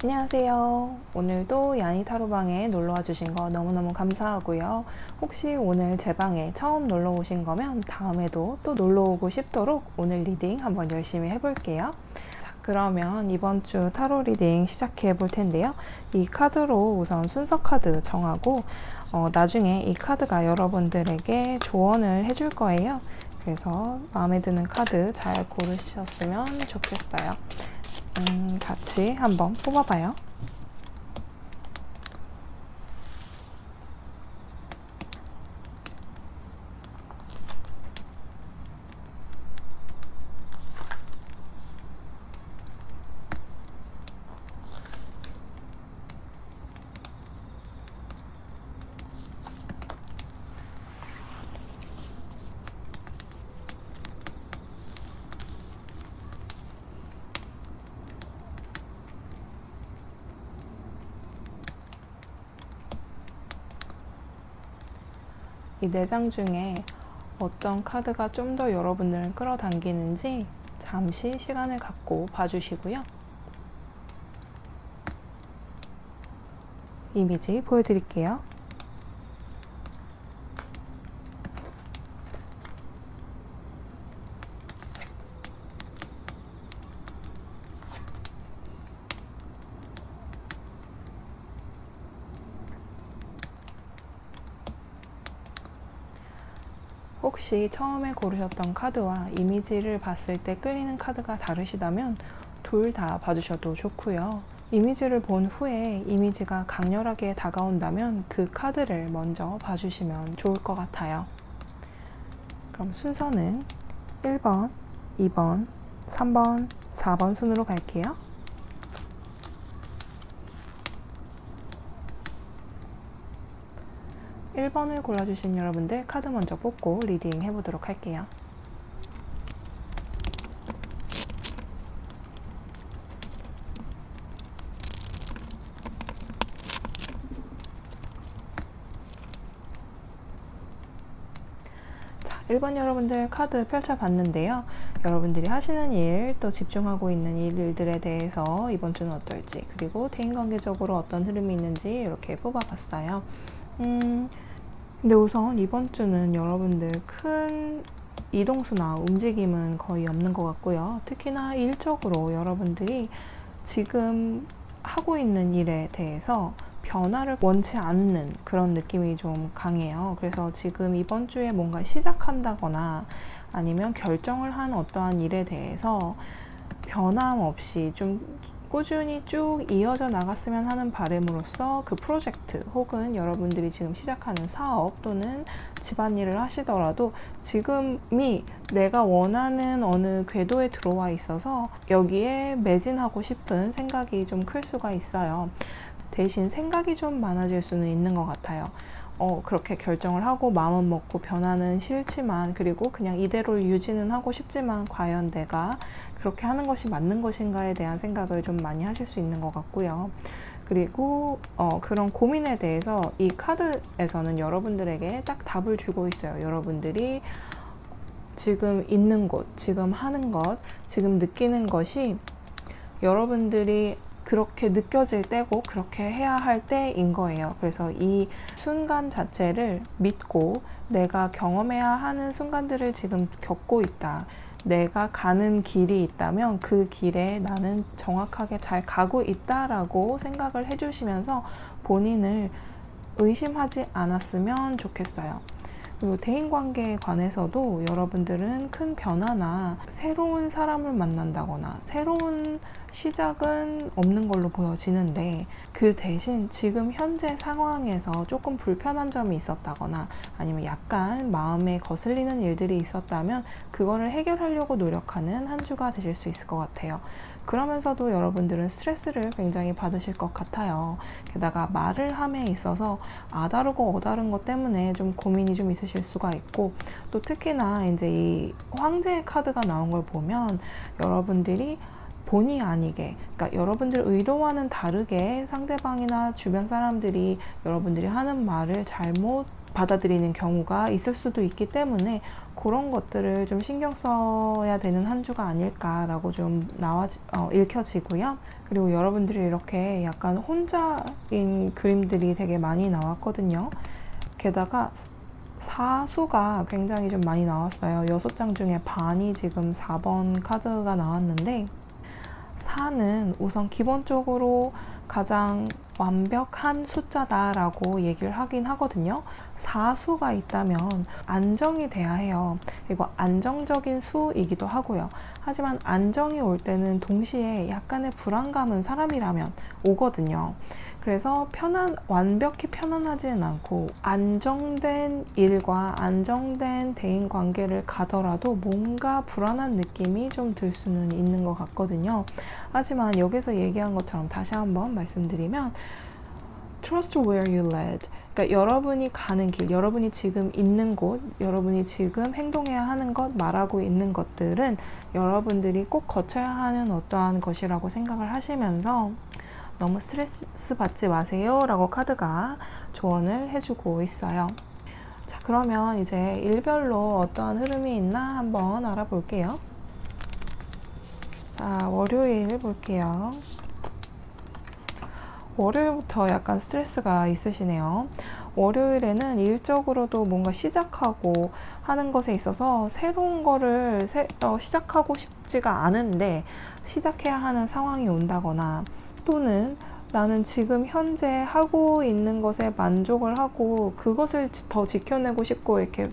안녕하세요. 오늘도 야니 타로방에 놀러와 주신 거 너무너무 감사하고요. 혹시 오늘 제 방에 처음 놀러 오신 거면 다음에도 또 놀러 오고 싶도록 오늘 리딩 한번 열심히 해볼게요. 자, 그러면 이번 주 타로 리딩 시작해 볼 텐데요. 이 카드로 우선 순서 카드 정하고 나중에 이 카드가 여러분들에게 조언을 해줄 거예요. 그래서 마음에 드는 카드 잘 고르셨으면 좋겠어요. 같이 한번 뽑아봐요. 이 4장 중에 어떤 카드가 좀 더 여러분을 끌어당기는지 잠시 시간을 갖고 봐주시고요. 이미지 보여드릴게요. 혹시 처음에 고르셨던 카드와 이미지를 봤을 때 끌리는 카드가 다르시다면 둘 다 봐주셔도 좋고요. 이미지를 본 후에 이미지가 강렬하게 다가온다면 그 카드를 먼저 봐주시면 좋을 것 같아요. 그럼 순서는 1번, 2번, 3번, 4번 순으로 갈게요. 1번을 골라주신 여러분들 카드 먼저 뽑고 리딩 해보도록 할게요. 자, 1번 여러분들 카드 펼쳐봤는데요. 여러분들이 하시는 일, 또 집중하고 있는 일들에 대해서 이번 주는 어떨지, 그리고 대인관계적으로 어떤 흐름이 있는지 이렇게 뽑아봤어요. 근데 우선 이번 주는 여러분들 큰 이동수나 움직임은 거의 없는 것 같고요. 특히나 일적으로 여러분들이 지금 하고 있는 일에 대해서 변화를 원치 않는 그런 느낌이 좀 강해요. 그래서 지금 이번 주에 뭔가 시작한다거나 아니면 결정을 한 어떠한 일에 대해서 변함없이 좀 꾸준히 쭉 이어져 나갔으면 하는 바람으로써 그 프로젝트 혹은 여러분들이 지금 시작하는 사업 또는 집안일을 하시더라도 지금이 내가 원하는 어느 궤도에 들어와 있어서 여기에 매진하고 싶은 생각이 좀 클 수가 있어요. 대신 생각이 좀 많아질 수는 있는 것 같아요. 그렇게 결정을 하고 마음은 먹고 변화는 싫지만, 그리고 그냥 이대로 유지는 하고 싶지만 과연 내가 그렇게 하는 것이 맞는 것인가에 대한 생각을 좀 많이 하실 수 있는 것 같고요. 그리고 그런 고민에 대해서 이 카드에서는 여러분들에게 딱 답을 주고 있어요. 여러분들이 지금 있는 곳, 지금 하는 것, 지금 느끼는 것이 여러분들이 그렇게 느껴질 때고 그렇게 해야 할 때인 거예요. 그래서 이 순간 자체를 믿고 내가 경험해야 하는 순간들을 지금 겪고 있다. 내가 가는 길이 있다면 그 길에 나는 정확하게 잘 가고 있다라고 생각을 해주시면서 본인을 의심하지 않았으면 좋겠어요. 그리고 대인관계에 관해서도 여러분들은 큰 변화나 새로운 사람을 만난다거나 새로운 시작은 없는 걸로 보여지는데, 그 대신 지금 현재 상황에서 조금 불편한 점이 있었다거나 아니면 약간 마음에 거슬리는 일들이 있었다면 그거를 해결하려고 노력하는 한 주가 되실 수 있을 것 같아요. 그러면서도 여러분들은 스트레스를 굉장히 받으실 것 같아요. 게다가 말을 함에 있어서 아다르고 어다른 것 때문에 좀 고민이 좀 있으실 수가 있고, 또 특히나 이제 이 황제의 카드가 나온 걸 보면 여러분들이 본의 아니게, 그러니까 여러분들 의도와는 다르게 상대방이나 주변 사람들이 여러분들이 하는 말을 잘못 받아들이는 경우가 있을 수도 있기 때문에 그런 것들을 좀 신경 써야 되는 한 주가 아닐까라고 좀 읽혀지고요. 그리고 여러분들이 이렇게 약간 혼자인 그림들이 되게 많이 나왔거든요. 게다가 사수가 굉장히 좀 많이 나왔어요. 6장 중에 반이 지금 4번 카드가 나왔는데, 4는 우선 기본적으로 가장 완벽한 숫자다라고 얘기를 하긴 하거든요. 4수가 있다면 안정이 돼야 해요. 이거 안정적인 수이기도 하고요. 하지만 안정이 올 때는 동시에 약간의 불안감은 사람이라면 오거든요. 그래서 완벽히 편안하지는 않고 안정된 일과 안정된 대인 관계를 가더라도 뭔가 불안한 느낌이 좀 들 수는 있는 것 같거든요. 하지만 여기서 얘기한 것처럼 다시 한번 말씀드리면 Trust where you led. 그러니까 여러분이 가는 길, 여러분이 지금 있는 곳, 여러분이 지금 행동해야 하는 것, 말하고 있는 것들은 여러분들이 꼭 거쳐야 하는 어떠한 것이라고 생각을 하시면서 너무 스트레스 받지 마세요 라고 카드가 조언을 해주고 있어요. 자, 그러면 이제 일별로 어떠한 흐름이 있나 한번 알아볼게요. 자, 월요일 볼게요. 월요일부터 약간 스트레스가 있으시네요. 월요일에는 일적으로도 뭔가 시작하고 하는 것에 있어서 새로운 거를 시작하고 싶지가 않은데 시작해야 하는 상황이 온다거나, 또는 나는 지금 현재 하고 있는 것에 만족을 하고 그것을 더 지켜내고 싶고 이렇게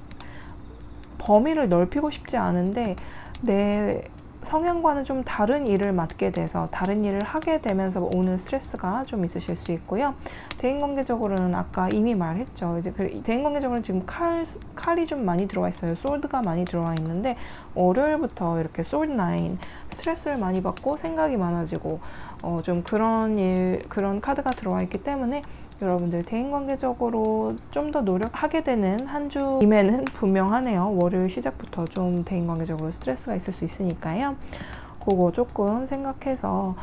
범위를 넓히고 싶지 않은데 내 성향과는 좀 다른 일을 맡게 돼서 다른 일을 하게 되면서 오는 스트레스가 좀 있으실 수 있고요. 대인관계적으로는 아까 이미 말했죠. 이제 대인관계적으로는 지금 칼이 좀 많이 들어와 있어요. 솔드가 많이 들어와 있는데 월요일부터 이렇게 솔드 9, 스트레스를 많이 받고 생각이 많아지고 좀 그런 카드가 들어와 있기 때문에 여러분들 대인관계적으로 좀 더 노력하게 되는 한 주임에는 분명하네요. 월요일 시작부터 좀 대인관계적으로 스트레스가 있을 수 있으니까요. 그거 조금 생각해서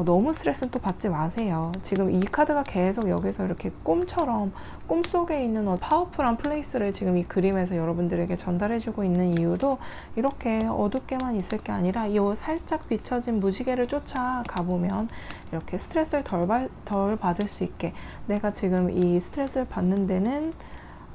너무 스트레스는 또 받지 마세요. 지금 이 카드가 계속 여기서 이렇게 꿈처럼 꿈속에 있는 파워풀한 플레이스를 지금 이 그림에서 여러분들에게 전달해주고 있는 이유도 이렇게 어둡게만 있을 게 아니라 이 살짝 비춰진 무지개를 쫓아가보면 이렇게 스트레스를 덜 받을 수 있게, 내가 지금 이 스트레스를 받는 데는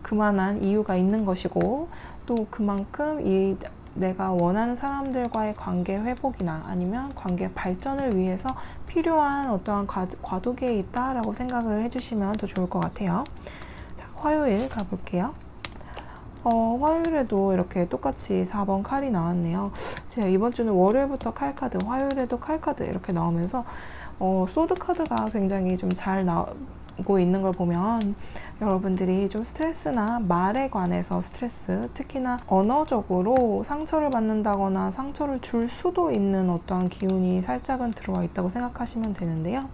그만한 이유가 있는 것이고, 또 그만큼 내가 원하는 사람들과의 관계 회복이나 아니면 관계 발전을 위해서 필요한 어떠한 과도기에 있다라고 생각을 해주시면 더 좋을 것 같아요. 자, 화요일 가볼게요. 화요일에도 이렇게 똑같이 4번 칼이 나왔네요. 제가 이번 주는 월요일부터 칼카드, 화요일에도 칼카드 이렇게 나오면서 소드 카드가 굉장히 좀 잘 나오고 있는 걸 보면 여러분들이 좀 스트레스나 말에 관해서 스트레스, 특히나 언어적으로 상처를 받는다거나 상처를 줄 수도 있는 어떠한 기운이 살짝은 들어와 있다고 생각하시면 되는데요.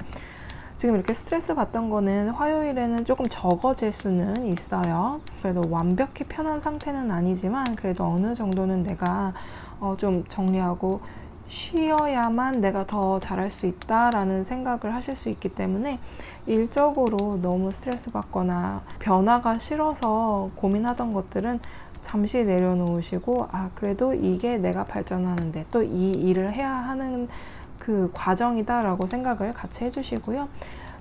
지금 이렇게 스트레스 받던 거는 화요일에는 조금 적어질 수는 있어요. 그래도 완벽히 편한 상태는 아니지만 그래도 어느 정도는 내가 좀 정리하고 쉬어야만 내가 더 잘할 수 있다라는 생각을 하실 수 있기 때문에 일적으로 너무 스트레스 받거나 변화가 싫어서 고민하던 것들은 잠시 내려놓으시고, 그래도 이게 내가 발전하는데 또 이 일을 해야 하는 그 과정이다라고 생각을 같이 해주시고요.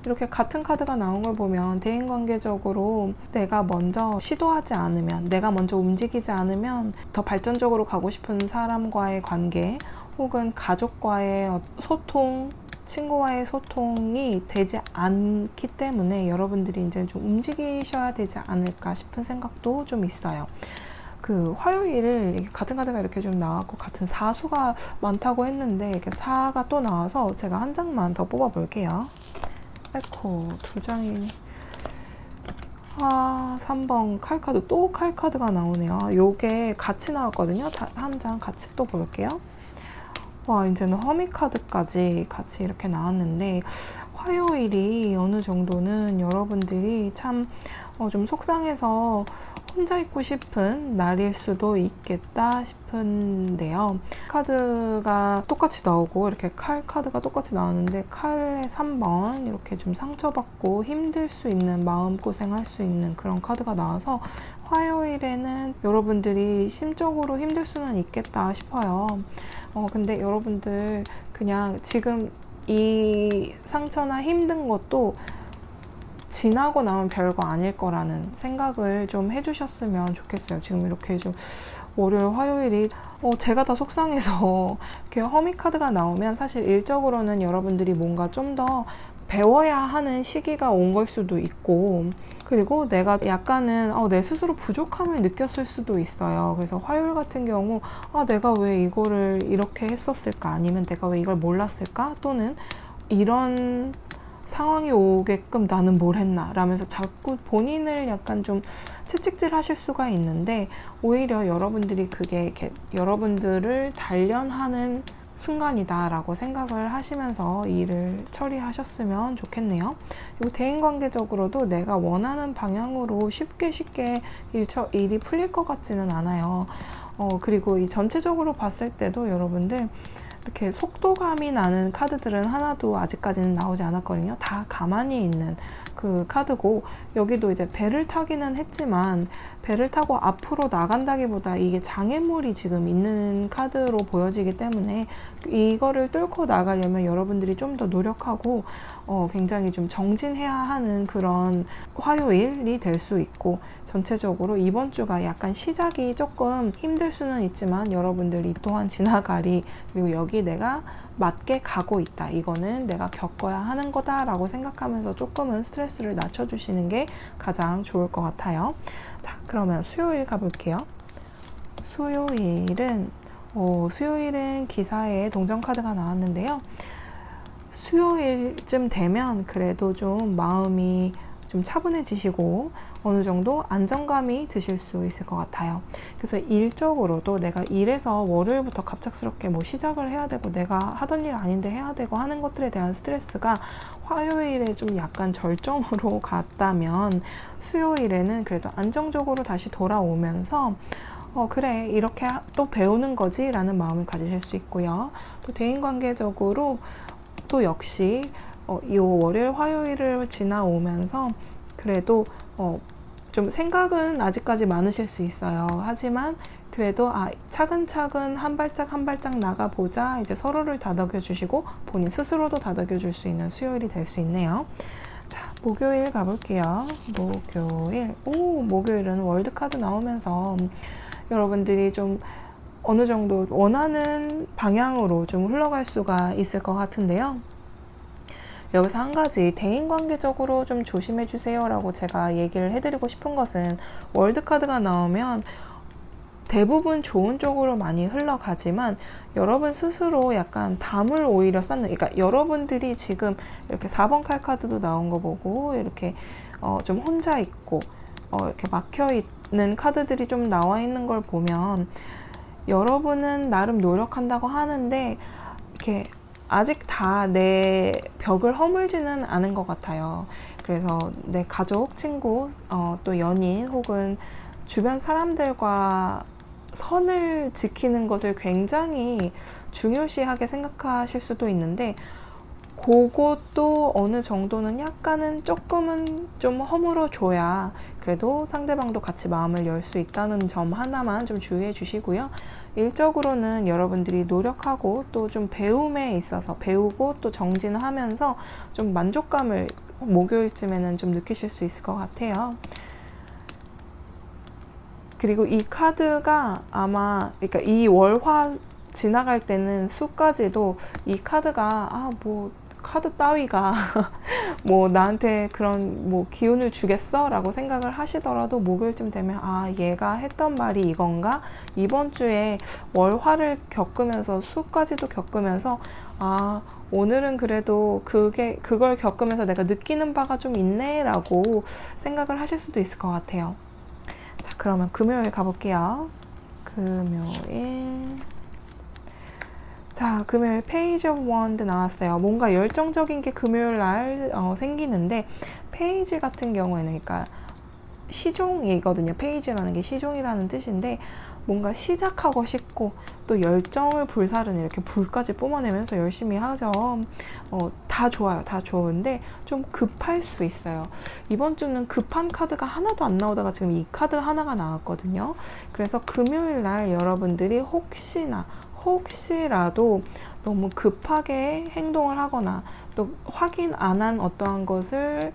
이렇게 같은 카드가 나온 걸 보면 대인관계적으로 내가 먼저 시도하지 않으면, 내가 먼저 움직이지 않으면 더 발전적으로 가고 싶은 사람과의 관계 혹은 가족과의 소통, 친구와의 소통이 되지 않기 때문에 여러분들이 이제 좀 움직이셔야 되지 않을까 싶은 생각도 좀 있어요. 그 화요일 같은 카드가 이렇게 좀 나왔고 같은 사수가 많다고 했는데 이렇게 4가 또 나와서 제가 한 장만 더 뽑아 볼게요. 에코 2장이 3번 칼카드, 또 칼카드가 나오네요. 요게 같이 나왔거든요. 한 장 같이 또 볼게요. 와, 이제는 허미카드까지 같이 이렇게 나왔는데 화요일이 어느 정도는 여러분들이 참 좀 속상해서 혼자 있고 싶은 날일 수도 있겠다 싶은데요. 카드가 똑같이 나오고 이렇게 칼 카드가 똑같이 나오는데 칼의 3번 이렇게 좀 상처받고 힘들 수 있는 마음고생할 수 있는 그런 카드가 나와서 화요일에는 여러분들이 심적으로 힘들 수는 있겠다 싶어요. 근데 여러분들 그냥 지금 이 상처나 힘든 것도 지나고 나면 별거 아닐 거라는 생각을 좀 해주셨으면 좋겠어요. 지금 이렇게 좀 월요일, 화요일이 제가 다 속상해서 이렇게 허미 카드가 나오면 사실 일적으로는 여러분들이 뭔가 좀 더 배워야 하는 시기가 온 걸 수도 있고, 그리고 내가 약간은 내 스스로 부족함을 느꼈을 수도 있어요. 그래서 화요일 같은 경우 내가 왜 이거를 이렇게 했었을까, 아니면 내가 왜 이걸 몰랐을까, 또는 이런 상황이 오게끔 나는 뭘 했나 라면서 자꾸 본인을 약간 좀 채찍질 하실 수가 있는데, 오히려 여러분들이 그게 이렇게 여러분들을 단련하는 순간이다 라고 생각을 하시면서 일을 처리하셨으면 좋겠네요. 그리고 대인관계적으로도 내가 원하는 방향으로 쉽게 일이 풀릴 것 같지는 않아요. 그리고 이 전체적으로 봤을 때도 여러분들 이렇게 속도감이 나는 카드들은 하나도 아직까지는 나오지 않았거든요. 다 가만히 있는 그 카드고, 여기도 이제 배를 타기는 했지만 배를 타고 앞으로 나간다기보다 이게 장애물이 지금 있는 카드로 보여지기 때문에 이거를 뚫고 나가려면 여러분들이 좀 더 노력하고 굉장히 좀 정진해야 하는 그런 화요일이 될 수 있고, 전체적으로 이번 주가 약간 시작이 조금 힘들 수는 있지만 여러분들이 또한 지나가리, 그리고 여기 내가 맞게 가고 있다, 이거는 내가 겪어야 하는 거다 라고 생각하면서 조금은 스트레스를 낮춰주시는 게 가장 좋을 것 같아요. 자, 그러면 수요일 가볼게요. 수요일은 기사에 동전 카드가 나왔는데요. 수요일쯤 되면 그래도 좀 마음이 좀 차분해지시고 어느 정도 안정감이 드실 수 있을 것 같아요. 그래서 일적으로도 내가 일에서 월요일부터 갑작스럽게 뭐 시작을 해야 되고 내가 하던 일 아닌데 해야 되고 하는 것들에 대한 스트레스가 화요일에 좀 약간 절정으로 갔다면, 수요일에는 그래도 안정적으로 다시 돌아오면서 그래, 이렇게 또 배우는 거지 라는 마음을 가지실 수 있고요. 또 대인관계적으로 또 역시 이 월요일, 화요일을 지나오면서 그래도 좀 생각은 아직까지 많으실 수 있어요. 하지만 그래도 차근차근 한 발짝 한 발짝 나가보자, 이제 서로를 다독여 주시고 본인 스스로도 다독여 줄 수 있는 수요일이 될 수 있네요. 자, 목요일 가볼게요. 목요일은 월드카드 나오면서 여러분들이 좀 어느 정도 원하는 방향으로 좀 흘러갈 수가 있을 것 같은데요. 여기서 한 가지 대인관계적으로 좀 조심해 주세요 라고 제가 얘기를 해드리고 싶은 것은, 월드카드가 나오면 대부분 좋은 쪽으로 많이 흘러가지만 여러분 스스로 약간 담을 오히려 쌓는, 그러니까 여러분들이 지금 이렇게 4번 칼 카드도 나온 거 보고 이렇게 좀 혼자 있고 이렇게 막혀 있는 카드들이 좀 나와 있는 걸 보면, 여러분은 나름 노력한다고 하는데 이렇게 아직 다 내 벽을 허물지는 않은 것 같아요. 그래서 내 가족, 친구, 또 연인 혹은 주변 사람들과 선을 지키는 것을 굉장히 중요시하게 생각하실 수도 있는데, 그것도 어느 정도는 약간은 조금은 좀 허물어줘야 그래도 상대방도 같이 마음을 열 수 있다는 점 하나만 좀 주의해 주시고요. 일적으로는 여러분들이 노력하고 또 좀 배움에 있어서 배우고 또 정진하면서 좀 만족감을 목요일쯤에는 좀 느끼실 수 있을 것 같아요. 그리고 이 카드가 아마, 그러니까 이 월화 지나갈 때는 수까지도 이 카드가 카드 따위가 뭐 나한테 그런 뭐 기운을 주겠어? 라고 생각을 하시더라도 목요일쯤 되면 얘가 했던 말이 이건가? 이번 주에 월화를 겪으면서 수까지도 겪으면서 오늘은 그래도 그걸 겪으면서 내가 느끼는 바가 좀 있네 라고 생각을 하실 수도 있을 것 같아요. 자, 그러면 금요일 가볼게요. 금요일 페이지 오브 원드 나왔어요. 뭔가 열정적인 게 금요일 날 생기는데, 페이지 같은 경우에는 그러니까 시종이거든요. 페이지라는 게 시종이라는 뜻인데 뭔가 시작하고 싶고 또 열정을 불사르는 이렇게 불까지 뿜어내면서 열심히 하죠. 다 좋아요. 다 좋은데 좀 급할 수 있어요. 이번 주는 급한 카드가 하나도 안 나오다가 지금 이 카드 하나가 나왔거든요. 그래서 금요일 날 여러분들이 혹시라도 너무 급하게 행동을 하거나 또 확인 안 한 어떠한 것을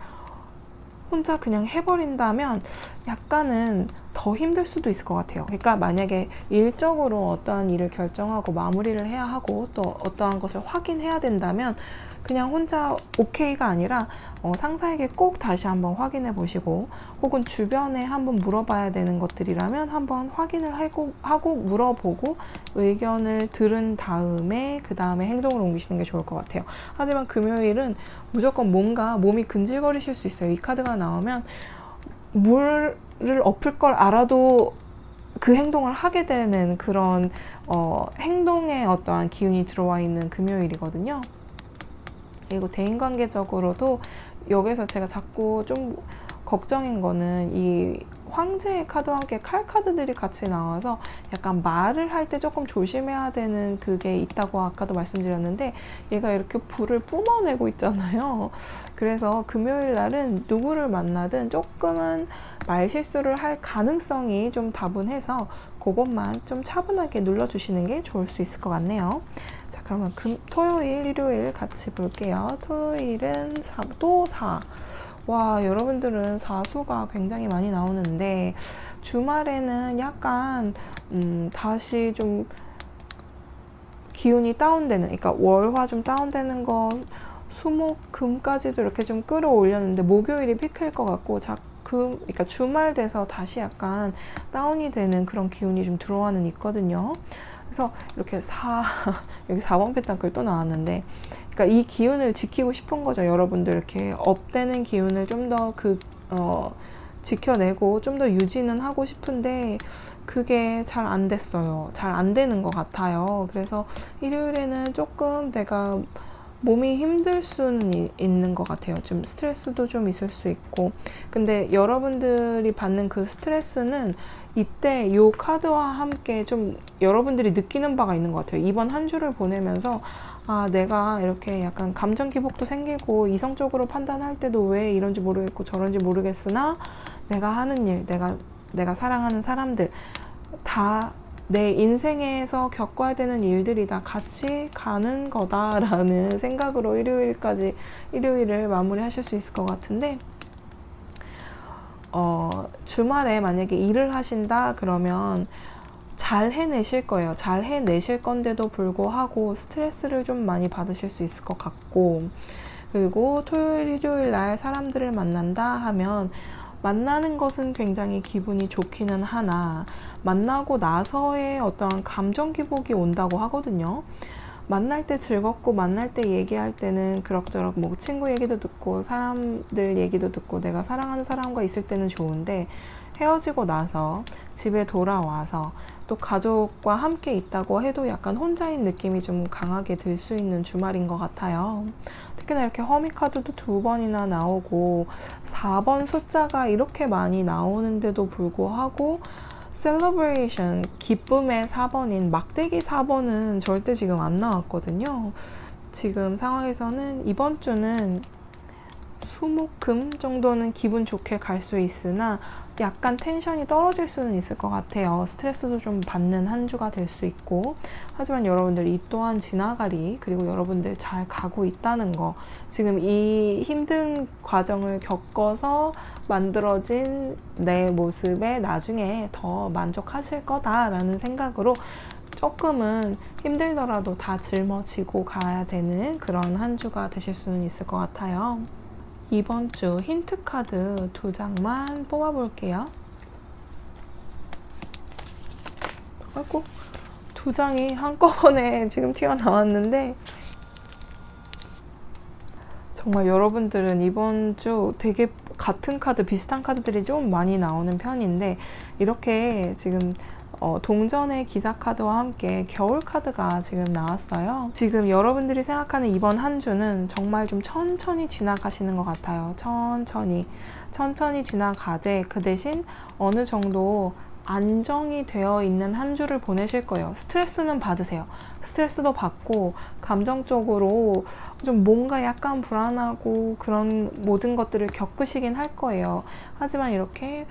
혼자 그냥 해버린다면 약간은 더 힘들 수도 있을 것 같아요. 그러니까 만약에 일적으로 어떠한 일을 결정하고 마무리를 해야 하고 또 어떠한 것을 확인해야 된다면 그냥 혼자 오케이가 아니라 상사에게 꼭 다시 한번 확인해 보시고 혹은 주변에 한번 물어봐야 되는 것들이라면 한번 확인을 하고 물어보고 의견을 들은 다음에 그 다음에 행동을 옮기시는 게 좋을 것 같아요. 하지만 금요일은 무조건 뭔가 몸이 근질거리실 수 있어요. 이 카드가 나오면 물을 엎을 걸 알아도 그 행동을 하게 되는 그런 행동에 어떠한 기운이 들어와 있는 금요일이거든요. 그리고 대인관계적으로도 여기서 제가 자꾸 좀 걱정인 거는 이 황제의 카드와 함께 칼 카드들이 같이 나와서 약간 말을 할 때 조금 조심해야 되는 그게 있다고 아까도 말씀드렸는데 얘가 이렇게 불을 뿜어내고 있잖아요. 그래서 금요일 날은 누구를 만나든 조금은 말실수를 할 가능성이 좀 다분해서 그것만 좀 차분하게 눌러주시는 게 좋을 수 있을 것 같네요. 자, 그러면 토요일, 일요일 같이 볼게요. 토요일은 또 4. 와, 여러분들은 사수가 굉장히 많이 나오는데 주말에는 약간 다시 좀 기운이 다운되는, 그러니까 월화 좀 다운되는 거 수목금까지도 이렇게 좀 끌어올렸는데 목요일이 피크일 것 같고 그러니까 주말 돼서 다시 약간 다운이 되는 그런 기운이 좀 들어와는 있거든요. 그래서 이렇게 여기 4번 페타클 또 나왔는데, 그러니까 이 기운을 지키고 싶은 거죠. 여러분들 이렇게 업되는 기운을 좀 더 지켜내고 좀 더 유지는 하고 싶은데 그게 잘 안 됐어요. 잘 안 되는 것 같아요. 그래서 일요일에는 조금 내가 몸이 힘들 수는 있는 것 같아요. 좀 스트레스도 좀 있을 수 있고. 근데 여러분들이 받는 그 스트레스는 이때 요 카드와 함께 좀 여러분들이 느끼는 바가 있는 것 같아요. 이번 한 주를 보내면서 내가 이렇게 약간 감정 기복도 생기고 이성적으로 판단할 때도 왜 이런지 모르겠고 저런지 모르겠으나 내가 하는 일, 내가 사랑하는 사람들 다 내 인생에서 겪어야 되는 일들이 다 같이 가는 거다라는 생각으로 일요일을 마무리하실 수 있을 것 같은데, 주말에 만약에 일을 하신다 그러면 잘 해내실 거예요. 잘 해내실 건데도 불구하고 스트레스를 좀 많이 받으실 수 있을 것 같고, 그리고 토요일, 일요일 날 사람들을 만난다 하면 만나는 것은 굉장히 기분이 좋기는 하나 만나고 나서의 어떠한 감정 기복이 온다고 하거든요. 만날 때 즐겁고 만날 때 얘기할 때는 그럭저럭 뭐 친구 얘기도 듣고 사람들 얘기도 듣고 내가 사랑하는 사람과 있을 때는 좋은데 헤어지고 나서 집에 돌아와서 또 가족과 함께 있다고 해도 약간 혼자인 느낌이 좀 강하게 들 수 있는 주말인 것 같아요. 특히나 이렇게 허미카드도 2번이나 나오고 4번 숫자가 이렇게 많이 나오는데도 불구하고 셀러브레이션, 기쁨의 4번인 막대기 4번은 절대 지금 안 나왔거든요. 지금 상황에서는 이번 주는 수목금 정도는 기분 좋게 갈 수 있으나 약간 텐션이 떨어질 수는 있을 것 같아요. 스트레스도 좀 받는 한 주가 될 수 있고, 하지만 여러분들 이 또한 지나가리, 그리고 여러분들 잘 가고 있다는 거, 지금 이 힘든 과정을 겪어서 만들어진 내 모습에 나중에 더 만족하실 거다라는 생각으로 조금은 힘들더라도 다 짊어지고 가야 되는 그런 한 주가 되실 수는 있을 것 같아요. 이번 주 힌트 카드 2장만 뽑아볼게요. 아이고, 2장이 한꺼번에 지금 튀어나왔는데 정말 여러분들은 이번 주 되게 같은 카드, 비슷한 카드들이 좀 많이 나오는 편인데 이렇게 지금 동전의 기사 카드와 함께 겨울 카드가 지금 나왔어요. 지금 여러분들이 생각하는 이번 한 주는 정말 좀 천천히 지나가시는 것 같아요. 천천히 지나가되 그 대신 어느 정도 안정이 되어 있는 한 주를 보내실 거예요. 스트레스는 받으세요. 스트레스도 받고 감정적으로 좀 뭔가 약간 불안하고 그런 모든 것들을 겪으시긴 할 거예요. 하지만 이렇게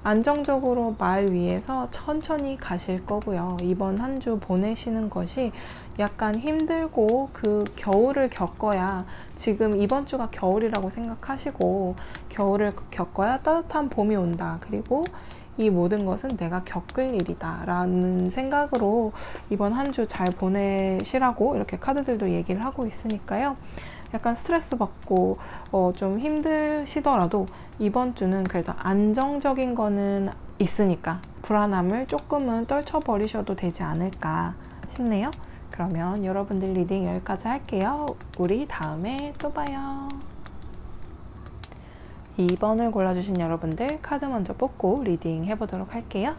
안정적으로 말 위에서 천천히 가실 거고요. 이번 한 주 보내시는 것이 약간 힘들고 그 겨울을 겪어야, 지금 이번 주가 겨울이라고 생각하시고 겨울을 겪어야 따뜻한 봄이 온다. 그리고 이 모든 것은 내가 겪을 일이다 라는 생각으로 이번 한 주 잘 보내시라고 이렇게 카드들도 얘기를 하고 있으니까요. 약간 스트레스 받고 좀 힘드시더라도 이번 주는 그래도 안정적인 거는 있으니까 불안함을 조금은 떨쳐버리셔도 되지 않을까 싶네요. 그러면 여러분들 리딩 여기까지 할게요. 우리 다음에 또 봐요. 2번을 골라주신 여러분들 카드 먼저 뽑고 리딩 해보도록 할게요.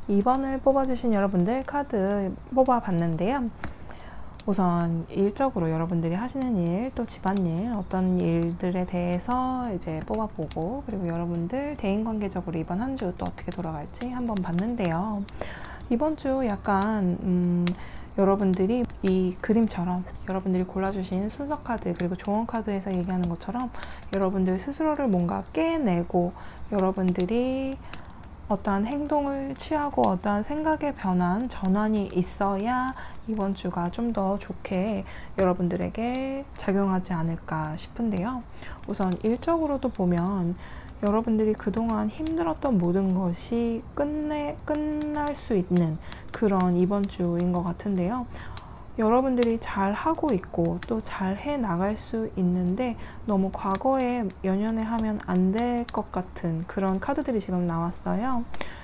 (2번을) 뽑아주신 여러분들 카드 뽑아봤는데요. 우선 일적으로 여러분들이 하시는 일, 또 집안일, 어떤 일들에 대해서 이제 뽑아보고, 그리고 여러분들 대인관계적으로 이번 한 주 또 어떻게 돌아갈지 한번 봤는데요. 이번 주 약간 여러분들이 이 그림처럼 여러분들이 골라주신 순서 카드 그리고 조언 카드에서 얘기하는 것처럼 여러분들 스스로를 뭔가 깨내고 여러분들이 어떠한 행동을 취하고 어떠한 생각의 전환이 있어야 이번 주가 좀 더 좋게 여러분들에게 작용하지 않을까 싶은데요. 우선 일적으로도 보면 여러분들이 그동안 힘들었던 모든 것이 끝날 수 있는 그런 이번 주인 것 같은데요. 여러분들이 잘 하고 있고 또 잘 해 나갈 수 있는데 너무 과거에 연연해 하면 안 될 것 같은 그런 카드들이 지금 나왔어요.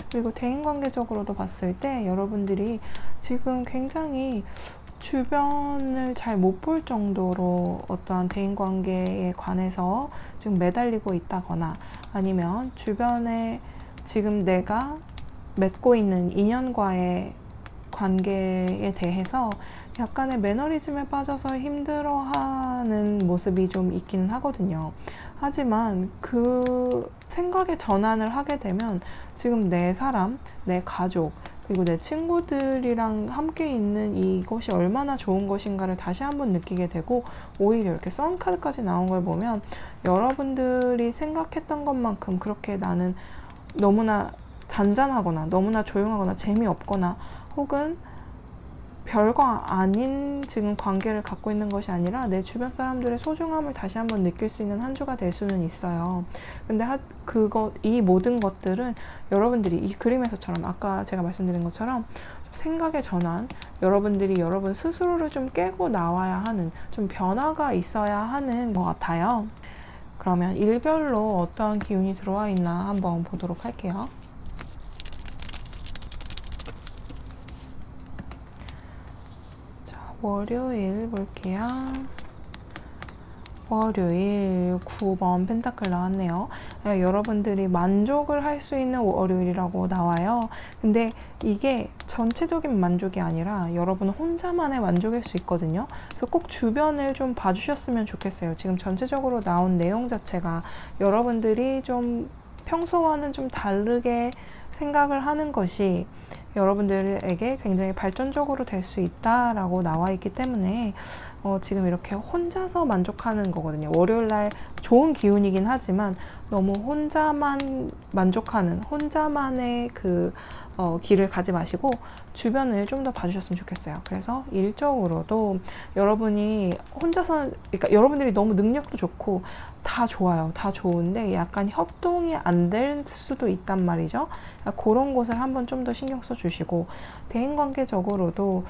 그리고 대인관계적으로도 봤을 때 여러분들이 지금 굉장히 주변을 잘 못 볼 정도로 어떠한 대인관계에 관해서 지금 매달리고 있다거나, 아니면 주변에 지금 내가 맺고 있는 인연과의 관계에 대해서 약간의 매너리즘에 빠져서 힘들어하는 모습이 좀 있기는 하거든요. 하지만 그 생각의 전환을 하게 되면 지금 내 사람, 내 가족, 그리고 내 친구들이랑 함께 있는 이것이 얼마나 좋은 것인가를 다시 한번 느끼게 되고, 오히려 이렇게 썬 카드까지 나온 걸 보면 여러분들이 생각했던 것만큼 그렇게 나는 너무나 잔잔하거나 너무나 조용하거나 재미없거나 혹은 별거 아닌 지금 관계를 갖고 있는 것이 아니라 내 주변 사람들의 소중함을 다시 한번 느낄 수 있는 한 주가 될 수는 있어요. 근데 이 모든 것들은 여러분들이 이 그림에서처럼 아까 제가 말씀드린 것처럼 생각의 전환, 여러분들이 여러분 스스로를 좀 깨고 나와야 하는, 좀 변화가 있어야 하는 것 같아요. 그러면 일별로 어떠한 기운이 들어와 있나 한번 보도록 할게요. 월요일 볼게요. 월요일 9번 펜타클 나왔네요. 여러분들이 만족을 할 수 있는 월요일이라고 나와요. 근데 이게 전체적인 만족이 아니라 여러분 혼자만의 만족일 수 있거든요. 그래서 꼭 주변을 좀 봐주셨으면 좋겠어요. 지금 전체적으로 나온 내용 자체가 여러분들이 좀 평소와는 좀 다르게 생각을 하는 것이 여러분들에게 굉장히 발전적으로 될 수 있다라고 나와 있기 때문에 지금 이렇게 혼자서 만족하는 거거든요. 월요일날 좋은 기운이긴 하지만 너무 혼자만 만족하는, 혼자만의 길을 가지 마시고 주변을 좀 더 봐주셨으면 좋겠어요. 그래서 일적으로도 여러분이 혼자서, 그러니까 여러분들이 너무 능력도 좋고 다 좋아요. 다 좋은데 약간 협동이 안 될 수도 있단 말이죠. 그러니까 그런 곳을 한번 좀 더 신경 써 주시고, 대인관계적으로도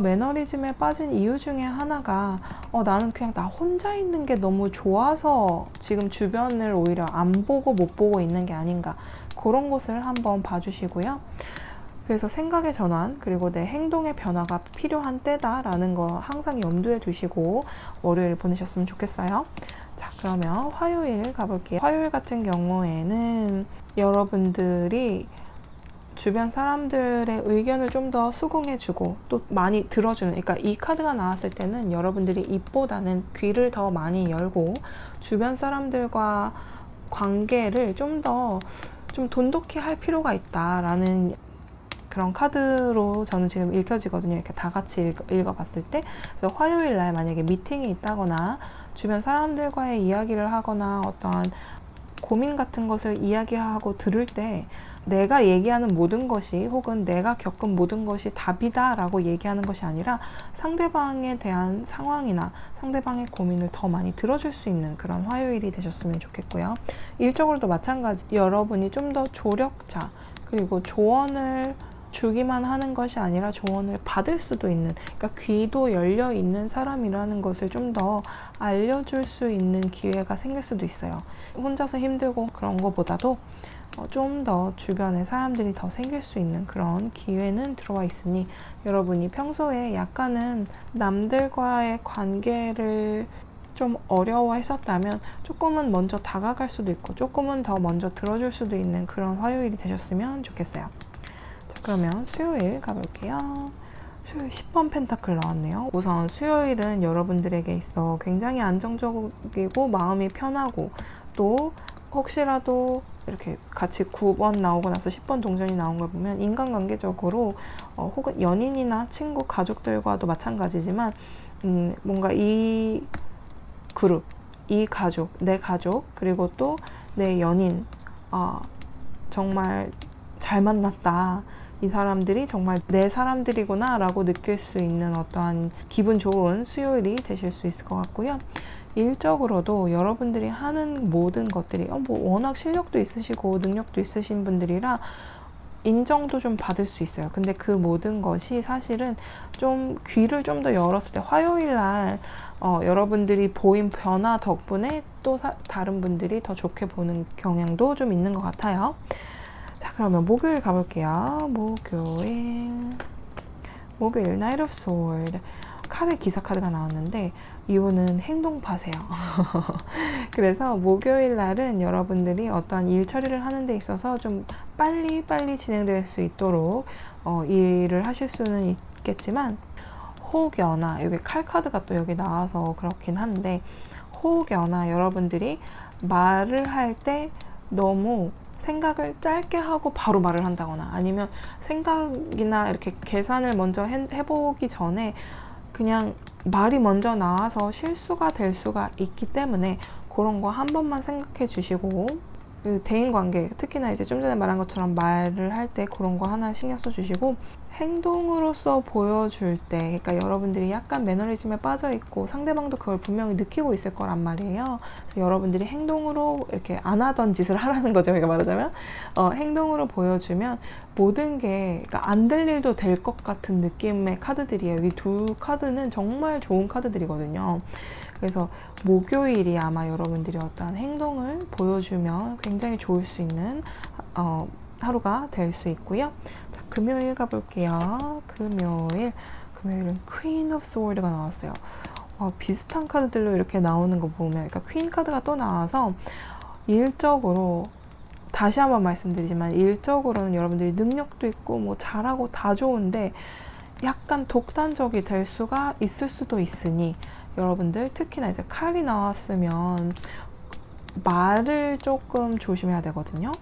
매너리즘에 빠진 이유 중에 하나가 나는 그냥 나 혼자 있는 게 너무 좋아서 지금 주변을 오히려 안 보고 못 보고 있는 게 아닌가, 그런 곳을 한번 봐주시고요. 그래서 생각의 전환 그리고 내 행동의 변화가 필요한 때다라는 거 항상 염두에 두시고 월요일 보내셨으면 좋겠어요. 자, 그러면 화요일 가볼게요. 화요일 같은 경우에는 여러분들이 주변 사람들의 의견을 좀 더 수긍해주고 또 많이 들어주는, 그러니까 이 카드가 나왔을 때는 여러분들이 입보다는 귀를 더 많이 열고 주변 사람들과 관계를 좀 더 돈독히 할 필요가 있다라는 그런 카드로 저는 지금 읽혀지거든요. 이렇게 다 같이 읽어봤을 때. 그래서 화요일 날 만약에 미팅이 있다거나 주변 사람들과의 이야기를 하거나 어떠한 고민 같은 것을 이야기하고 들을 때 내가 얘기하는 모든 것이 혹은 내가 겪은 모든 것이 답이다 라고 얘기하는 것이 아니라 상대방에 대한 상황이나 상대방의 고민을 더 많이 들어줄 수 있는 그런 화요일이 되셨으면 좋겠고요. 일적으로도 마찬가지, 여러분이 좀 더 조력자 그리고 조언을 주기만 하는 것이 아니라 조언을 받을 수도 있는, 그러니까 귀도 열려 있는 사람이라는 것을 좀 더 알려줄 수 있는 기회가 생길 수도 있어요. 혼자서 힘들고 그런 것보다도 좀 더 주변에 사람들이 더 생길 수 있는 그런 기회는 들어와 있으니 여러분이 평소에 약간은 남들과의 관계를 좀 어려워했었다면 조금은 먼저 다가갈 수도 있고 조금은 더 먼저 들어줄 수도 있는 그런 화요일이 되셨으면 좋겠어요. 자, 그러면 수요일 가볼게요. 수요일 10번 펜타클 나왔네요. 우선 수요일은 여러분들에게 있어 굉장히 안정적이고 마음이 편하고 또 혹시라도 이렇게 같이 9번 나오고 나서 10번 동전이 나온 걸 보면 인간관계적으로 혹은 연인이나 친구, 가족들과도 마찬가지지만 뭔가 이 그룹, 이 가족, 내 가족 그리고 또 내 연인 정말 잘 만났다. 이 사람들이 정말 내 사람들이구나 라고 느낄 수 있는 어떠한 기분 좋은 수요일이 되실 수 있을 것 같고요. 일적으로도 여러분들이 하는 모든 것들이 뭐 워낙 실력도 있으시고 능력도 있으신 분들이라 인정도 좀 받을 수 있어요. 근데 그 모든 것이 사실은 좀 귀를 좀 더 열었을 때 화요일 날 여러분들이 보인 변화 덕분에 또 다른 분들이 더 좋게 보는 경향도 좀 있는 것 같아요. 자, 그러면 목요일 가볼게요. 목요일 Knight of Swords. 칼의 기사 카드가 나왔는데 이분은 행동파세요. 그래서 목요일 날은 여러분들이 어떠한 일 처리를 하는 데 있어서 좀 빨리 진행될 수 있도록 일을 하실 수는 있겠지만 혹여나 여기 칼 카드가 또 여기 나와서 그렇긴 한데 혹여나 여러분들이 말을 할 때 너무 생각을 짧게 하고 바로 말을 한다거나 아니면 생각이나 이렇게 계산을 먼저 해보기 전에 그냥 말이 먼저 나와서 실수가 될 수가 있기 때문에 그런 거 한 번만 생각해 주시고 그 대인관계, 특히나 이제 좀 전에 말한 것처럼 말을 할 때 그런 거 하나 신경 써 주시고 행동으로서 보여줄 때, 그러니까 여러분들이 약간 매너리즘에 빠져 있고 상대방도 그걸 분명히 느끼고 있을 거란 말이에요. 그래서 여러분들이 행동으로 이렇게 안 하던 짓을 하라는 거죠. 그러니까 말하자면 행동으로 보여주면 모든 게 그러니까 안 될 일도 될 것 같은 느낌의 카드들이에요. 이 두 카드는 정말 좋은 카드들이거든요. 그래서 목요일이 아마 여러분들이 어떤 행동을 보여주면 굉장히 좋을 수 있는 하루가 될 수 있고요. 자, 금요일 가볼게요. 금요일은 Queen of Swords가 나왔어요. 비슷한 카드들로 이렇게 나오는 거 보면, 그러니까 퀸 카드가 또 나와서 일적으로 다시 한번 말씀드리지만 일적으로는 여러분들이 능력도 있고 뭐 잘하고 다 좋은데 약간 독단적이 될 수가 있을 수도 있으니 여러분들 특히나 이제 칼이 나왔으면 말을 조금 조심해야 되거든요.